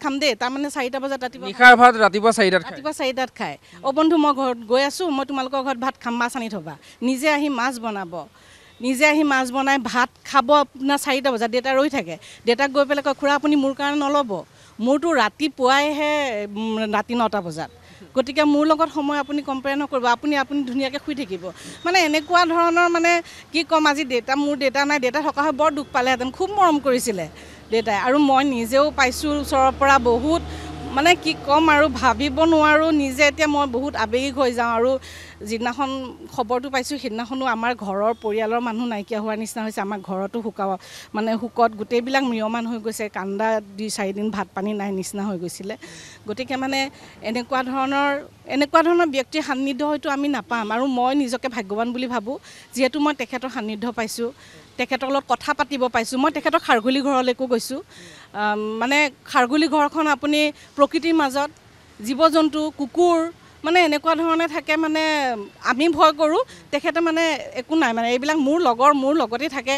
খাম দেই, তাৰমানে 4টা বজাত নিশাৰ ভাত ৰাতিপুৱা 4টাত খায়। বন্ধু মই ঘৰত গৈ আছোঁ, মই তোমালোকৰ ঘৰত ভাত খাম, মাছ আনি থ'বা। নিজে আহি মাছ বনাব, নিজে আহি মাছ বনাই ভাত খাব আপোনাৰ 4টা বজাত। দেউতা ৰৈ থাকে। দেউতাক গৈ পেলাই কয়, খুৰা আপুনি মোৰ কাৰণে নল'ব, মোৰতো ৰাতিপুৱাইহে ৰাতি 9টা বজাত, গতিকে মোৰ লগত সময় আপুনি কম্পেয়াৰ নকৰিব, আপুনি ধুনীয়াকৈ শুই থাকিব। মানে এনেকুৱা ধৰণৰ, মানে কি ক'ম, আজি মোৰ দেউতা নাই। দেউতা থকা হয় বৰ দুখ পালেহেঁতেন। খুব মৰম কৰিছিলে দেউতাই। আৰু মই নিজেও পাইছোঁ ওচৰৰ পৰা বহুত, মানে কি ক'ম আৰু ভাবিব নোৱাৰোঁ। নিজে এতিয়া মই বহুত আৱেগিক হৈ যাওঁ। আৰু যিদিনাখন খবৰটো পাইছোঁ, সেইদিনাখনো আমাৰ ঘৰৰ পৰিয়ালৰ মানুহ নাইকিয়া হোৱাৰ নিচিনা হৈছে। আমাৰ ঘৰতো শোকত গোটেইবিলাক ম্ৰিয়মান হৈ গৈছে। কান্দা 2-4 দিন ভাত পানী নাই নিচিনা হৈ গৈছিলে। গতিকে মানে এনেকুৱা ধৰণৰ ব্যক্তিৰ সান্নিধ্য হয়তো আমি নাপাম। আৰু মই নিজকে ভাগ্যৱান বুলি ভাবোঁ, যিহেতু মই তেখেতৰ সান্নিধ্য পাইছোঁ, তেখেতৰ লগত কথা পাতিব পাইছোঁ। মই তেখেতৰ খাৰঘুলি ঘৰলৈকো গৈছোঁ। মানে খাৰঘুলি ঘৰখন আপুনি প্ৰকৃতিৰ মাজত, জীৱ জন্তু, কুকুৰ, মানে এনেকুৱা ধৰণে থাকে। মানে আমি ভয় কৰোঁ, তেখেতে মানে একো নাই, মানে এইবিলাক মোৰ লগতেই থাকে।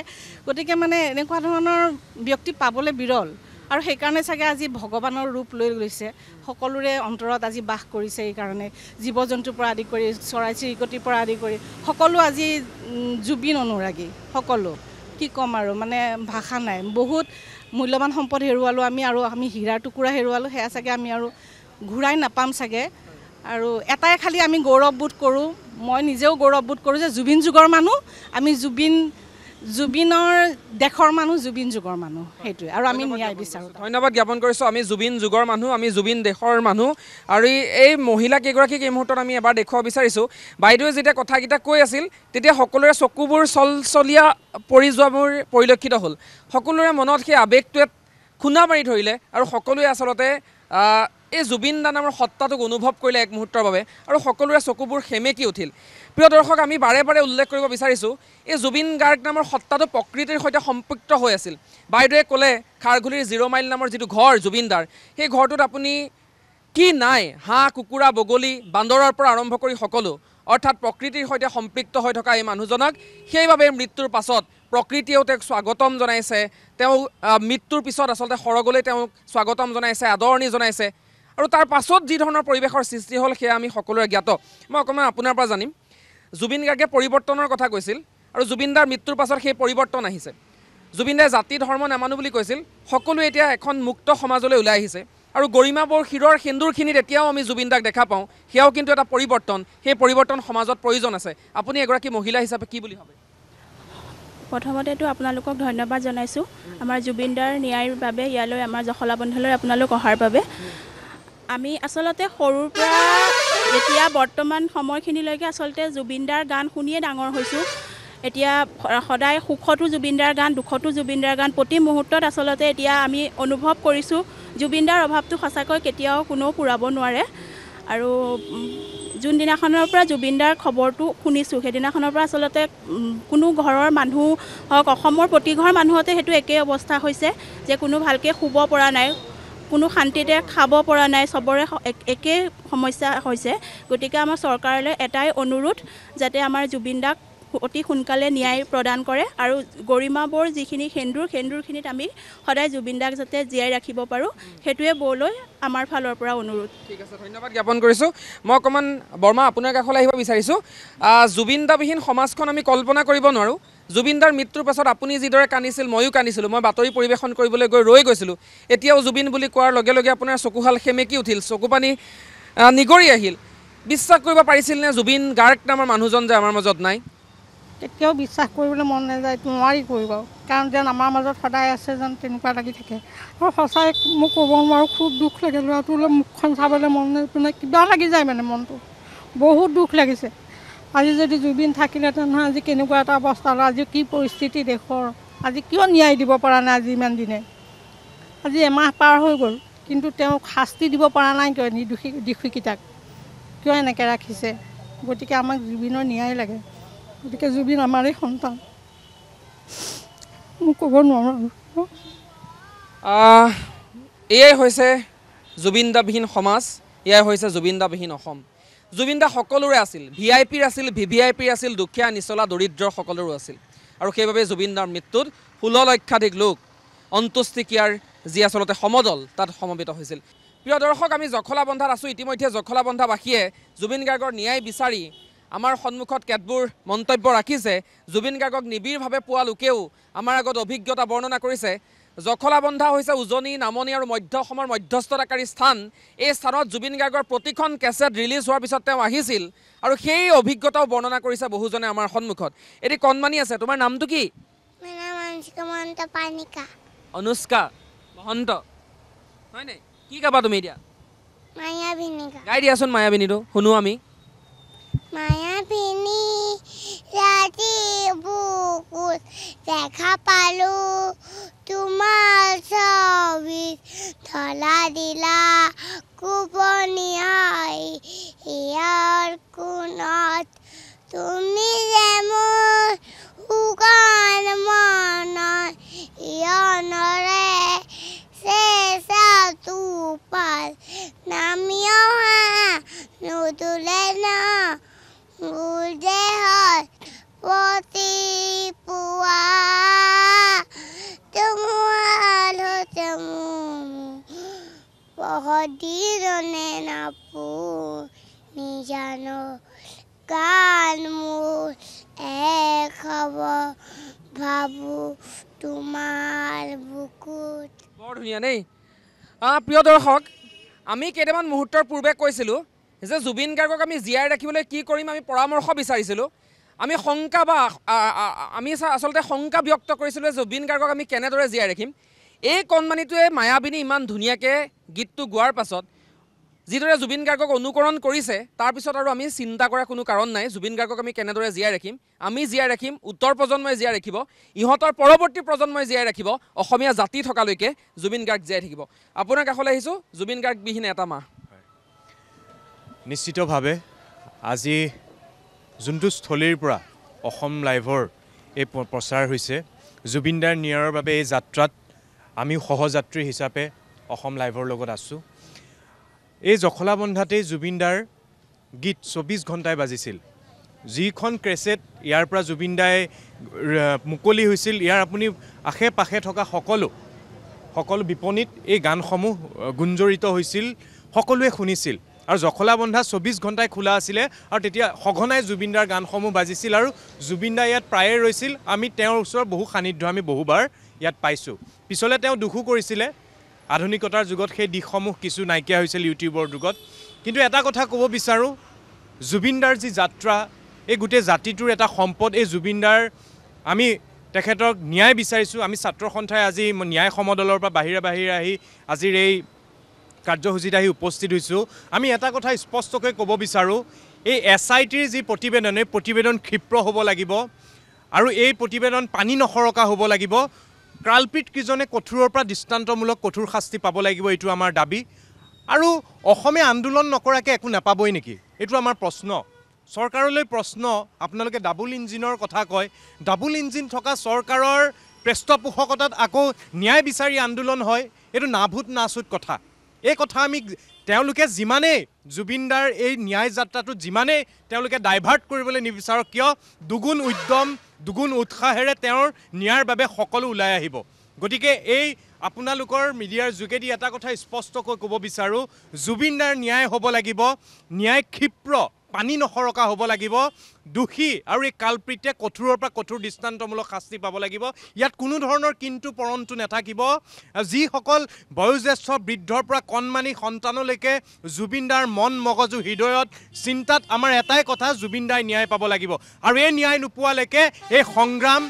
গতিকে মানে এনেকুৱা ধৰণৰ ব্যক্তি পাবলৈ বিৰল। আৰু সেইকাৰণে চাগে আজি ভগৱানৰ ৰূপ লৈ লৈছে, সকলোৰে অন্তৰত আজি বাস কৰিছে। এইকাৰণে জীৱ জন্তুৰ পৰা আদি কৰি, চৰাই চিৰিকটিৰ পৰা আদি কৰি সকলো আজি জুবিন অনুৰাগী। সকলো কি ক'ম আৰু, মানে ভাষা নাই। বহুত মূল্যৱান সম্পদ হেৰুৱালোঁ আমি, আৰু আমি হীৰাৰ টুকুৰা হেৰুৱালোঁ। সেয়া চাগে আমি আৰু ঘূৰাই নাপাম চাগে। আৰু এটাই খালি আমি গৌৰৱবোধ কৰোঁ, মই নিজেও গৌৰৱবোধ কৰোঁ যে জুবিন যুগৰ মানুহ আমি, জুবিনৰ দেশৰ মানুহ, জুবিন যুগৰ মানুহ, সেইটোৱে। আৰু আমি ন্যায় বিচাৰোঁ। ধন্যবাদ জ্ঞাপন কৰিছোঁ। আমি জুবিন যুগৰ মানুহ, আমি জুবিন দেশৰ মানুহ। আৰু এই মহিলা কেইগৰাকীক এই মুহূৰ্তত আমি এবাৰ দেখুৱাব বিচাৰিছোঁ। বাইদেৱে যেতিয়া কথাকেইটা কৈ আছিল, তেতিয়া সকলোৰে চকুবোৰ চলচলীয়া পৰি যোৱা মোৰ পৰিলক্ষিত হ'ল। সকলোৰে মনত সেই আৱেগটোৱে খুন্দা মাৰি ধৰিলে আৰু সকলোৱে আচলতে এই জুবিন দা নামৰ সত্তাটোক অনুভৱ কৰিলে এক মুহূৰ্তৰ বাবে আৰু সকলোৰে চকুবোৰ সেমেকি উঠিল। প্ৰিয় দৰ্শক, আমি বাৰে বাৰে উল্লেখ কৰিব বিচাৰিছোঁ এই জুবিন গাৰ্গ নামৰ সত্তাটো প্ৰকৃতিৰ সৈতে সম্পৃক্ত হৈ আছিল। বাইদেৱে ক'লে খাৰঘুলিৰ 0 মাইল নামৰ যিটো ঘৰ জুবিন দাৰ, সেই ঘৰটোত আপুনি কি নাই, হাঁহ কুকুৰা বগলী বান্দৰৰ পৰা আৰম্ভ কৰি সকলো, অৰ্থাৎ প্ৰকৃতিৰ সৈতে সম্পৃক্ত হৈ থকা এই মানুহজনক সেইবাবে মৃত্যুৰ পাছত প্ৰকৃতিয়েও তেওঁক স্বাগতম জনাইছে। তেওঁ মৃত্যুৰ পিছত আচলতে সৰগলৈ তেওঁক স্বাগতম জনাইছে, আদৰণি জনাইছে আৰু তাৰ পাছত যি ধৰণৰ পৰিৱেশৰ সৃষ্টি হ'ল সেয়া আমি সকলোৰে জ্ঞাত। মই অকণমান আপোনাৰ পৰা জানিম, জুবিন গাৰ্গে পৰিৱৰ্তনৰ কথা কৈছিল আৰু জুবিন দাৰ মৃত্যুৰ পাছত সেই পৰিৱৰ্তন আহিছে। জুবিন দাই জাতি ধৰ্ম নামানো বুলি কৈছিল, সকলোৱে এতিয়া এখন মুক্ত সমাজলৈ ওলাই আহিছে আৰু গৰিমাবোৰ শিৰৰ সেন্দুৰখিনিত এতিয়াও আমি জুবিন দাক দেখা পাওঁ, সেয়াও কিন্তু এটা পৰিৱৰ্তন। সেই পৰিৱৰ্তন সমাজত প্ৰয়োজন আছে। আপুনি এগৰাকী মহিলা হিচাপে কি বুলি ভাবে? প্ৰথমতেতো আপোনালোকক ধন্যবাদ জনাইছোঁ আমাৰ জুবিন দাৰ ন্যায়ৰ বাবে, ইয়ালৈ আমাৰ জখলাবন্ধালৈ আপোনালোক অহাৰ বাবে। আমি আচলতে সৰুৰ পৰা এতিয়া বৰ্তমান সময়খিনিলৈকে আচলতে জুবিন দাৰ গান শুনিয়ে ডাঙৰ হৈছোঁ। এতিয়া সদায় সুখতো জুবিন দাৰ গান, দুখতো জুবিন দাৰ গান, প্ৰতি মুহূৰ্তত আচলতে এতিয়া আমি অনুভৱ কৰিছোঁ জুবিন দাৰ অভাৱটো সঁচাকৈ কেতিয়াও কোনেও পূৰাব নোৱাৰে। আৰু যোনদিনাখনৰ পৰা জুবিন দাৰ খবৰটো শুনিছোঁ সেইদিনাখনৰ পৰা আচলতে কোনো ঘৰৰ মানুহ হওক, অসমৰ প্ৰতি ঘৰ মানুহতে সেইটো একেই অৱস্থা হৈছে যে কোনো ভালকৈ শুব পৰা নাই, কোনো শান্তিতে খাব পৰা নাই, চবৰে একেই সমস্যা হৈছে। গতিকে আমাৰ চৰকাৰলৈ এটাই অনুৰোধ, যাতে আমাৰ জুবিন দাক অতি সোনকালে ন্যায় প্ৰদান কৰে আৰু গৰিমাবোৰ যিখিনি সেন্দুৰখিনিত আমি সদায় জুবিন দাক যাতে জীয়াই ৰাখিব পাৰোঁ, সেইটোৱে বৌলৈ আমাৰ ফালৰ পৰা অনুৰোধ। ঠিক আছে, ধন্যবাদ জ্ঞাপন কৰিছোঁ। মই অকণমান বৰ্মা আপোনাৰ কাষলৈ আহিব বিচাৰিছোঁ। জুবিন দাবিহীন সমাজখন আমি কল্পনা কৰিব নোৱাৰোঁ। জুবিন দাৰ মৃত্যুৰ পাছত আপুনি যিদৰে কান্দিছিল, ময়ো কান্দিছিলোঁ। মই বাতৰি পৰিৱেশন কৰিবলৈ ৰৈ গৈছিলোঁ। এতিয়াও জুবিন বুলি কোৱাৰ লগে লগে আপোনাৰ চকুহাল সেমেকি উঠিল, চকুপানী নিগৰি আহিল। বিশ্বাস কৰিব পাৰিছিল নে জুবিন গাৰ্গ নামৰ মানুহজন যে আমাৰ মাজত নাই? কেতিয়াও বিশ্বাস কৰিবলৈ মন নাযায়, নোৱাৰি কৰিব, কাৰণ যেন আমাৰ মাজত সদায় আছে যেন তেনেকুৱা লাগি থাকে। আৰু সঁচাই মোক ক'ব নোৱাৰোঁ, খুব দুখ লাগে। ল'ৰাটোলৈ মুখখন চাবলৈ মন মানে কিবা লাগি যায়, মানে মনটো বহুত দুখ লাগিছে। আজি যদি জুবিন থাকিলে তেনেহ'লে আজি কেনেকুৱা এটা অৱস্থা হ'ল, আজি কি পৰিস্থিতি দেশৰ, আজি কিয় ন্যায় দিব পৰা নাই আজি ইমান দিনে। আজি এমাহ পাৰ হৈ গ'ল, কিন্তু তেওঁক শাস্তি দিব পৰা নাই কিয়, দোষীকেইটাক কিয় এনেকৈ ৰাখিছে। গতিকে আমাক জুবিনৰ ন্যায় লাগে। গতিকে জুবিন আমাৰেই সন্তান, মোক ক'ব নোৱাৰোঁ। এয়াই হৈছে জুবিন দাবিহীন সমাজ, এয়াই হৈছে জুবিন দাবিহীন অসম। জুবিন দা সকলোৰে আছিল, VIPৰ আছিল, VVIPৰ আছিল, দুখীয়া নিচলা দৰিদ্ৰ সকলোৰো আছিল। আৰু সেইবাবে জুবিন দাৰ মৃত্যুত 16 লক্ষাধিক লোক অন্ত্যেষ্টিক্ৰিয়াৰ যি আচলতে সমদল তাত সমবেত হৈছিল। প্ৰিয় দৰ্শক, আমি জখলাবন্ধাত আছোঁ। ইতিমধ্যে জখলাবন্ধাবাসীয়ে জুবিন গাৰ্গৰ ন্যায় বিচাৰি আমাৰ সন্মুখত কেতবোৰ মন্তব্য ৰাখিছে। জুবিন গাৰ্গক নিবিড়ভাৱে পোৱা লোকেও আমাৰ আগত অভিজ্ঞতা বৰ্ণনা কৰিছে। জখলাবন্ধা হৈছে উজনি, নামনি আৰু মধ্য অসমৰ মধ্যস্থতাকাৰী স্থান। এই স্থানত জুবিন গাৰ্গৰ প্ৰতিখন কেছেট ৰিলিজ হোৱাৰ পিছত তেওঁ আহিছিল আৰু সেই অভিজ্ঞতাও বৰ্ণনা কৰিছে বহুজনে আমাৰ সন্মুখত। এটি কণমানি আছে, তোমাৰ নামটো কি? অনুষ্কা মহন্ত, হয়নে? কি গাবা তুমি এতিয়া? গাই দিয়াচোন মায়াবিনীটো শুনো আমি। মায়াবিনী ৰাতি বুকুত দেখা পালো, তোমাৰ ছবিত ধলা দিলা কোপনিয়াই ইয়াৰ কোণত, তুমি যে মোৰ শুকান মনৰ ইয়নৰে চেঁচা টোপাল নামি অহা নুতুলে ন মোৰ দেহত প্ৰতি পুৱা, তোমাৰ হতে পহদিৰনে নাপো নিজানো, গান মোৰ এক হ'ব ভাবো তোমাৰ বুকুত। বৰ ধুনীয়া দেই। প্ৰিয় দৰ্শক, আমি কেইটামান মুহূৰ্তৰ পূৰ্বে কৈছিলোঁ যে জুবিন গাৰ্গক আমি জীয়াই ৰাখিবলৈ কি কৰিম আমি পৰামৰ্শ বিচাৰিছিলোঁ। আমি আচলতে শংকা ব্যক্ত কৰিছিলোঁ যে জুবিন গাৰ্গক আমি কেনেদৰে জীয়াই ৰাখিম। এই কণমানিটোৱে মায়াবিনী ইমান ধুনীয়াকৈ গীতটো গোৱাৰ পাছত যিদৰে জুবিন গাৰ্গক অনুকৰণ কৰিছে তাৰপিছত আৰু আমি চিন্তা কৰাৰ কোনো কাৰণ নাই জুবিন গাৰ্গক আমি কেনেদৰে জীয়াই ৰাখিম আমি জীয়াই ৰাখিম উত্তৰ প্ৰজন্মই জীয়াই ৰাখিব ইহঁতৰ পৰৱৰ্তী প্ৰজন্মই জীয়াই ৰাখিব অসমীয়া জাতি থকালৈকে জুবিন গাৰ্গ জীয়াই থাকিব আপোনাৰ কাষলৈ আহিছোঁ জুবিন গাৰ্গ বিহীন এটা মাহ নিশ্চিতভাৱে আজি যোনটো স্থলীৰ পৰা অসম লাইভৰ এই প্ৰচাৰ হৈছে জুবিনদাৰ নিয়াৰৰ বাবে এই যাত্ৰাত আমি সহযাত্ৰী হিচাপে অসম লাইভৰ লগত আছোঁ এই জখলাবন্ধাতেই জুবিনদাৰ গীত 24 ঘণ্টাই বাজিছিল যিখন ক্ৰেছেট ইয়াৰ পৰা জুবিনদাই মুকলি হৈছিল ইয়াৰ আপুনি আশে পাশে থকা সকলো বিপণীত এই গানসমূহ গুঞ্জৰিত হৈছিল সকলোৱে শুনিছিল আৰু জখলাবন্ধা 24 ঘণ্টাই খোলা আছিলে আৰু তেতিয়া সঘনাই জুবিনদাৰ গানসমূহ বাজিছিল আৰু জুবিনদা ইয়াত প্ৰায়ে ৰৈছিল আমি তেওঁৰ ওচৰৰ বহু সান্নিধ্য আমি বহুবাৰ ইয়াত পাইছোঁ পিছলৈ তেওঁ দুখো কৰিছিলে আধুনিকতাৰ যুগত সেই দিশসমূহ কিছু নাইকিয়া হৈছিল ইউটিউবৰ যুগত কিন্তু এটা কথা ক'ব বিচাৰোঁ জুবিনদাৰ যি যাত্ৰা এই গোটেই জাতিটোৰ এটা সম্পদ এই জুবিনদাৰ আমি তেখেতক ন্যায় বিচাৰিছোঁ আমি ছাত্ৰ সন্থাই আজি ন্যায় সমদলৰ পৰা বাহিৰে আহি আজিৰ এই কাৰ্যসূচীত আহি উপস্থিত হৈছোঁ আমি এটা কথা স্পষ্টকৈ ক'ব বিচাৰোঁ এই SITৰ যি প্ৰতিবেদন এই প্ৰতিবেদন ক্ষিপ্ৰ হ'ব লাগিব আৰু এই প্ৰতিবেদন পানী নসৰকা হ'ব লাগিব কালপিত কিজনে কঠোৰৰ পৰা দৃষ্টান্তমূলক কঠোৰ শাস্তি পাব লাগিব এইটো আমাৰ দাবী আৰু অসমে আন্দোলন নকৰাকৈ একো নাপাবই নেকি এইটো আমাৰ প্ৰশ্ন চৰকাৰলৈ প্ৰশ্ন আপোনালোকে ডাবল ইঞ্জিনৰ কথা কয় ডাবল ইঞ্জিন থকা চৰকাৰৰ পৃষ্ঠপোষকতাত আকৌ ন্যায় বিচাৰি আন্দোলন হয় এইটো নাভূত নাচুত কথা এই কথা আমি তেওঁলোকে যিমানেই জুবিনদাৰ এই ন্যায় যাত্ৰাটো যিমানেই তেওঁলোকে ডাইভাৰ্ট কৰিবলৈ নিবিচাৰক কিয় দুগুণ উদ্যম দুগুণ উৎসাহেৰে তেওঁৰ ন্যায়ৰ বাবে সকলো ওলাই আহিব গতিকে এই আপোনালোকৰ মিডিয়াৰ যোগেদি এটা কথা স্পষ্টকৈ ক'ব বিচাৰোঁ জুবিনদাৰ ন্যায় হ'ব লাগিব ন্যায় ক্ষিপ্ৰ পানী নসৰকা হ'ব লাগিব দোষী আৰু এই কালপ্ৰিতে কঠোৰৰ পৰা কঠোৰ দৃষ্টান্তমূলক শাস্তি পাব লাগিব ইয়াত কোনো ধৰণৰ কিন্তু পৰন্তু নাথাকিব যিসকল বয়োজ্যেষ্ঠ বৃদ্ধৰ পৰা কণমানি সন্তানলৈকে জুবিনদাৰ মন মগজু হৃদয়ত চিন্তাত আমাৰ এটাই কথা জুবিনদাই ন্যায় পাব লাগিব আৰু এই ন্যায় নোপোৱালৈকে এই সংগ্ৰাম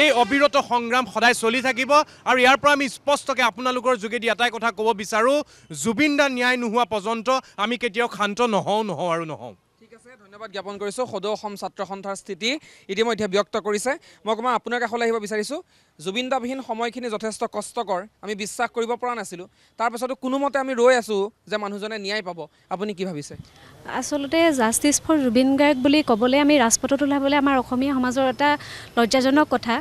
এই অবিৰত সংগ্ৰাম সদায় চলি থাকিব আৰু ইয়াৰ পৰা আমি স্পষ্টকৈ আপোনালোকৰ যোগেদি এটাই কথা ক'ব বিচাৰোঁ জুবিনদাৰ ন্যায় নোহোৱা পৰ্যন্ত আমি কেতিয়াও ক্ষান্ত নহওঁ ধন্যবাদ জ্ঞাপন কৰিছোঁ সদৌ অসম ছাত্ৰ সন্থাৰ স্থিতি ইতিমধ্যে ব্যক্ত কৰিছে মই অকণমান আপোনাৰ কাষলৈ আহিব বিচাৰিছোঁ জুবিনদাবিহীন সময়খিনি যথেষ্ট কষ্টকৰ আমি বিশ্বাস কৰিব পৰা নাছিলোঁ তাৰপাছতো কোনোমতে আমি ৰৈ আছোঁ যে মানুহজনে ন্যায় পাব আপুনি কি ভাবিছে আচলতে জাষ্টিছ ফৰ জুবিন গাৰ্গ বুলি ক'বলৈ আমি ৰাজপথত ওলাবলৈ আমাৰ অসমীয়া সমাজৰ এটা লজ্জাজনক কথা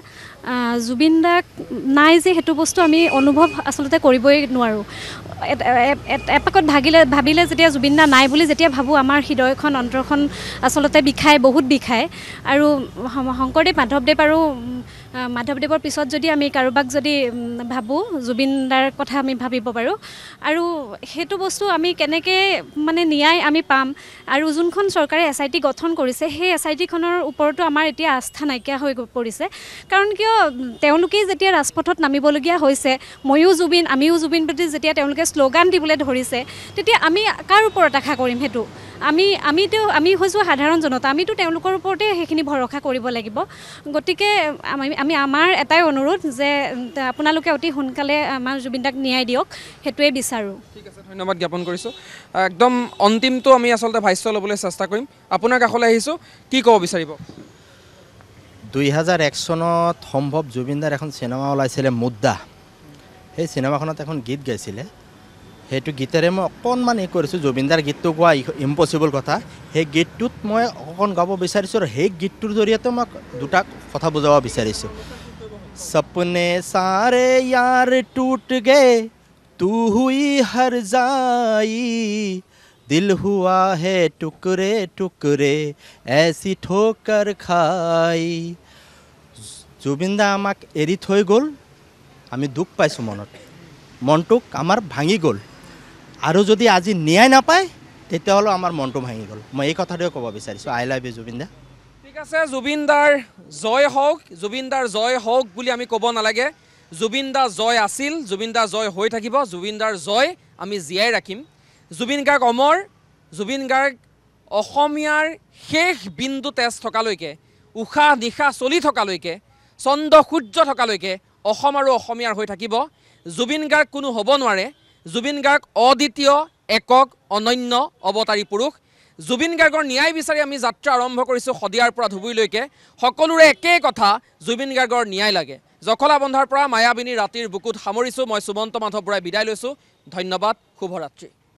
জুবিনদাক নাই যে সেইটো বস্তু আমি অনুভৱ আচলতে কৰিবই নোৱাৰোঁ এপাকত ভাবিলে যেতিয়া জুবিনদা নাই বুলি যেতিয়া ভাবোঁ আমাৰ হৃদয়খন অন্তৰখন আচলতে বিষায় বহুত বিষায় আৰু শংকৰদেৱ মাধৱদেৱৰ পিছত যদি আমি কাৰোবাক যদি ভাবোঁ জুবিনদাৰ কথা আমি ভাবিব পাৰোঁ আৰু সেইটো বস্তু আমি কেনেকৈ মানে ন্যায় আমি পাম আৰু যোনখন চৰকাৰে SIT গঠন কৰিছে সেই SITখনৰ ওপৰতো আমাৰ এতিয়া আস্থা নাইকিয়া হৈ পৰিছে কাৰণ কিয় তেওঁলোকেই যেতিয়া ৰাজপথত নামিবলগীয়া হৈছে আমিও জুবিন প্ৰতি যেতিয়া তেওঁলোকে শ্লোগান দিবলৈ ধৰিছে তেতিয়া আমি কাৰ ওপৰত আশা কৰিম সেইটো আমি হৈছোঁ সাধাৰণ জনতা আমিতো তেওঁলোকৰ ওপৰতে সেইখিনি ভৰসা কৰিব লাগিব গতিকে আমি আমাৰ এটাই অনুৰোধ যে আপোনালোকে অতি সোনকালে আমাৰ জুবিনদাক ন্যায় দিয়ক সেইটোৱে বিচাৰোঁ ঠিক আছে ধন্যবাদ জ্ঞাপন কৰিছোঁ একদম অন্তিমটো আমি আচলতে ভাষ্য ল'বলৈ চেষ্টা কৰিম আপোনাৰ কাষলৈ আহিছোঁ কি ক'ব বিচাৰিব 2001 চনত সম্ভৱ জুবিনদাৰ এখন চিনেমা ওলাইছিলে মুদ্দা সেই চিনেমাখনত এখন গীত গাইছিলে সেইটো গীতেৰে মই অকণমান কৰিছোঁ জুবিনদাৰ গীতটো গোৱা ইম্পচিবল কথা সেই গীতটোত মই অকণ গাব বিচাৰিছোঁ আৰু সেই গীতটোৰ জৰিয়তে মই দুটা কথা বুজাব বিচাৰিছোঁ সপনে সাৰে यार टूट गए तू हुई हर जाई दिल हुआ है टुकड़े टुकड़े ऐसी ठोकर खाई জুবিনদা আমাক এৰি থৈ গ'ল আমি দুখ পাইছোঁ মনটোক আমাৰ ভাঙি গ'ল আৰু যদি আজি ন্যায় নাপায় তেতিয়াহ'লে আমাৰ মনটো ভাঙি গ'ল মই এই কথাটোৱে ক'ব বিচাৰিছোঁ আই লাভ ইউ জুবিনদা ঠিক আছে জুবিনদাৰ জয় হওক বুলি আমি ক'ব নালাগে জুবিনদা জয় আছিল জুবিনদা জয় হৈ থাকিব জুবিনদাৰ জয় আমি জীয়াই ৰাখিম জুবিন গাৰ্গ অমৰ জুবিন গাৰ্গ অসমীয়াৰ শেষ বিন্দু তেজ থকালৈকে উশাহ নিশাহ চলি থকালৈকে চন্দ্ৰ সূৰ্য থকালৈকে অসম আৰু অসমীয়াৰ হৈ থাকিব জুবিন গাৰ্গ কোনো হ'ব নোৱাৰে জুবিন গাৰ্গ অদ্বিতীয় একক অনন্য অৱতাৰী পুৰুষ। জুবিন গাৰ্গৰ ন্যায় বিচাৰি আমি যাত্ৰা আৰম্ভ কৰিছোঁ শদিয়াৰ পৰা ধুবুৰীলৈকে। সকলোৰে একেই কথা, জুবিন গাৰ্গৰ ন্যায় লাগে। জখলাবন্ধাৰ পৰা মায়াবিনী ৰাতিৰ বুকুত সামৰিছোঁ। মই সুমন্ত মাধৱ বৰাই বিদায় লৈছোঁ। ধন্যবাদ, শুভৰাত্ৰি।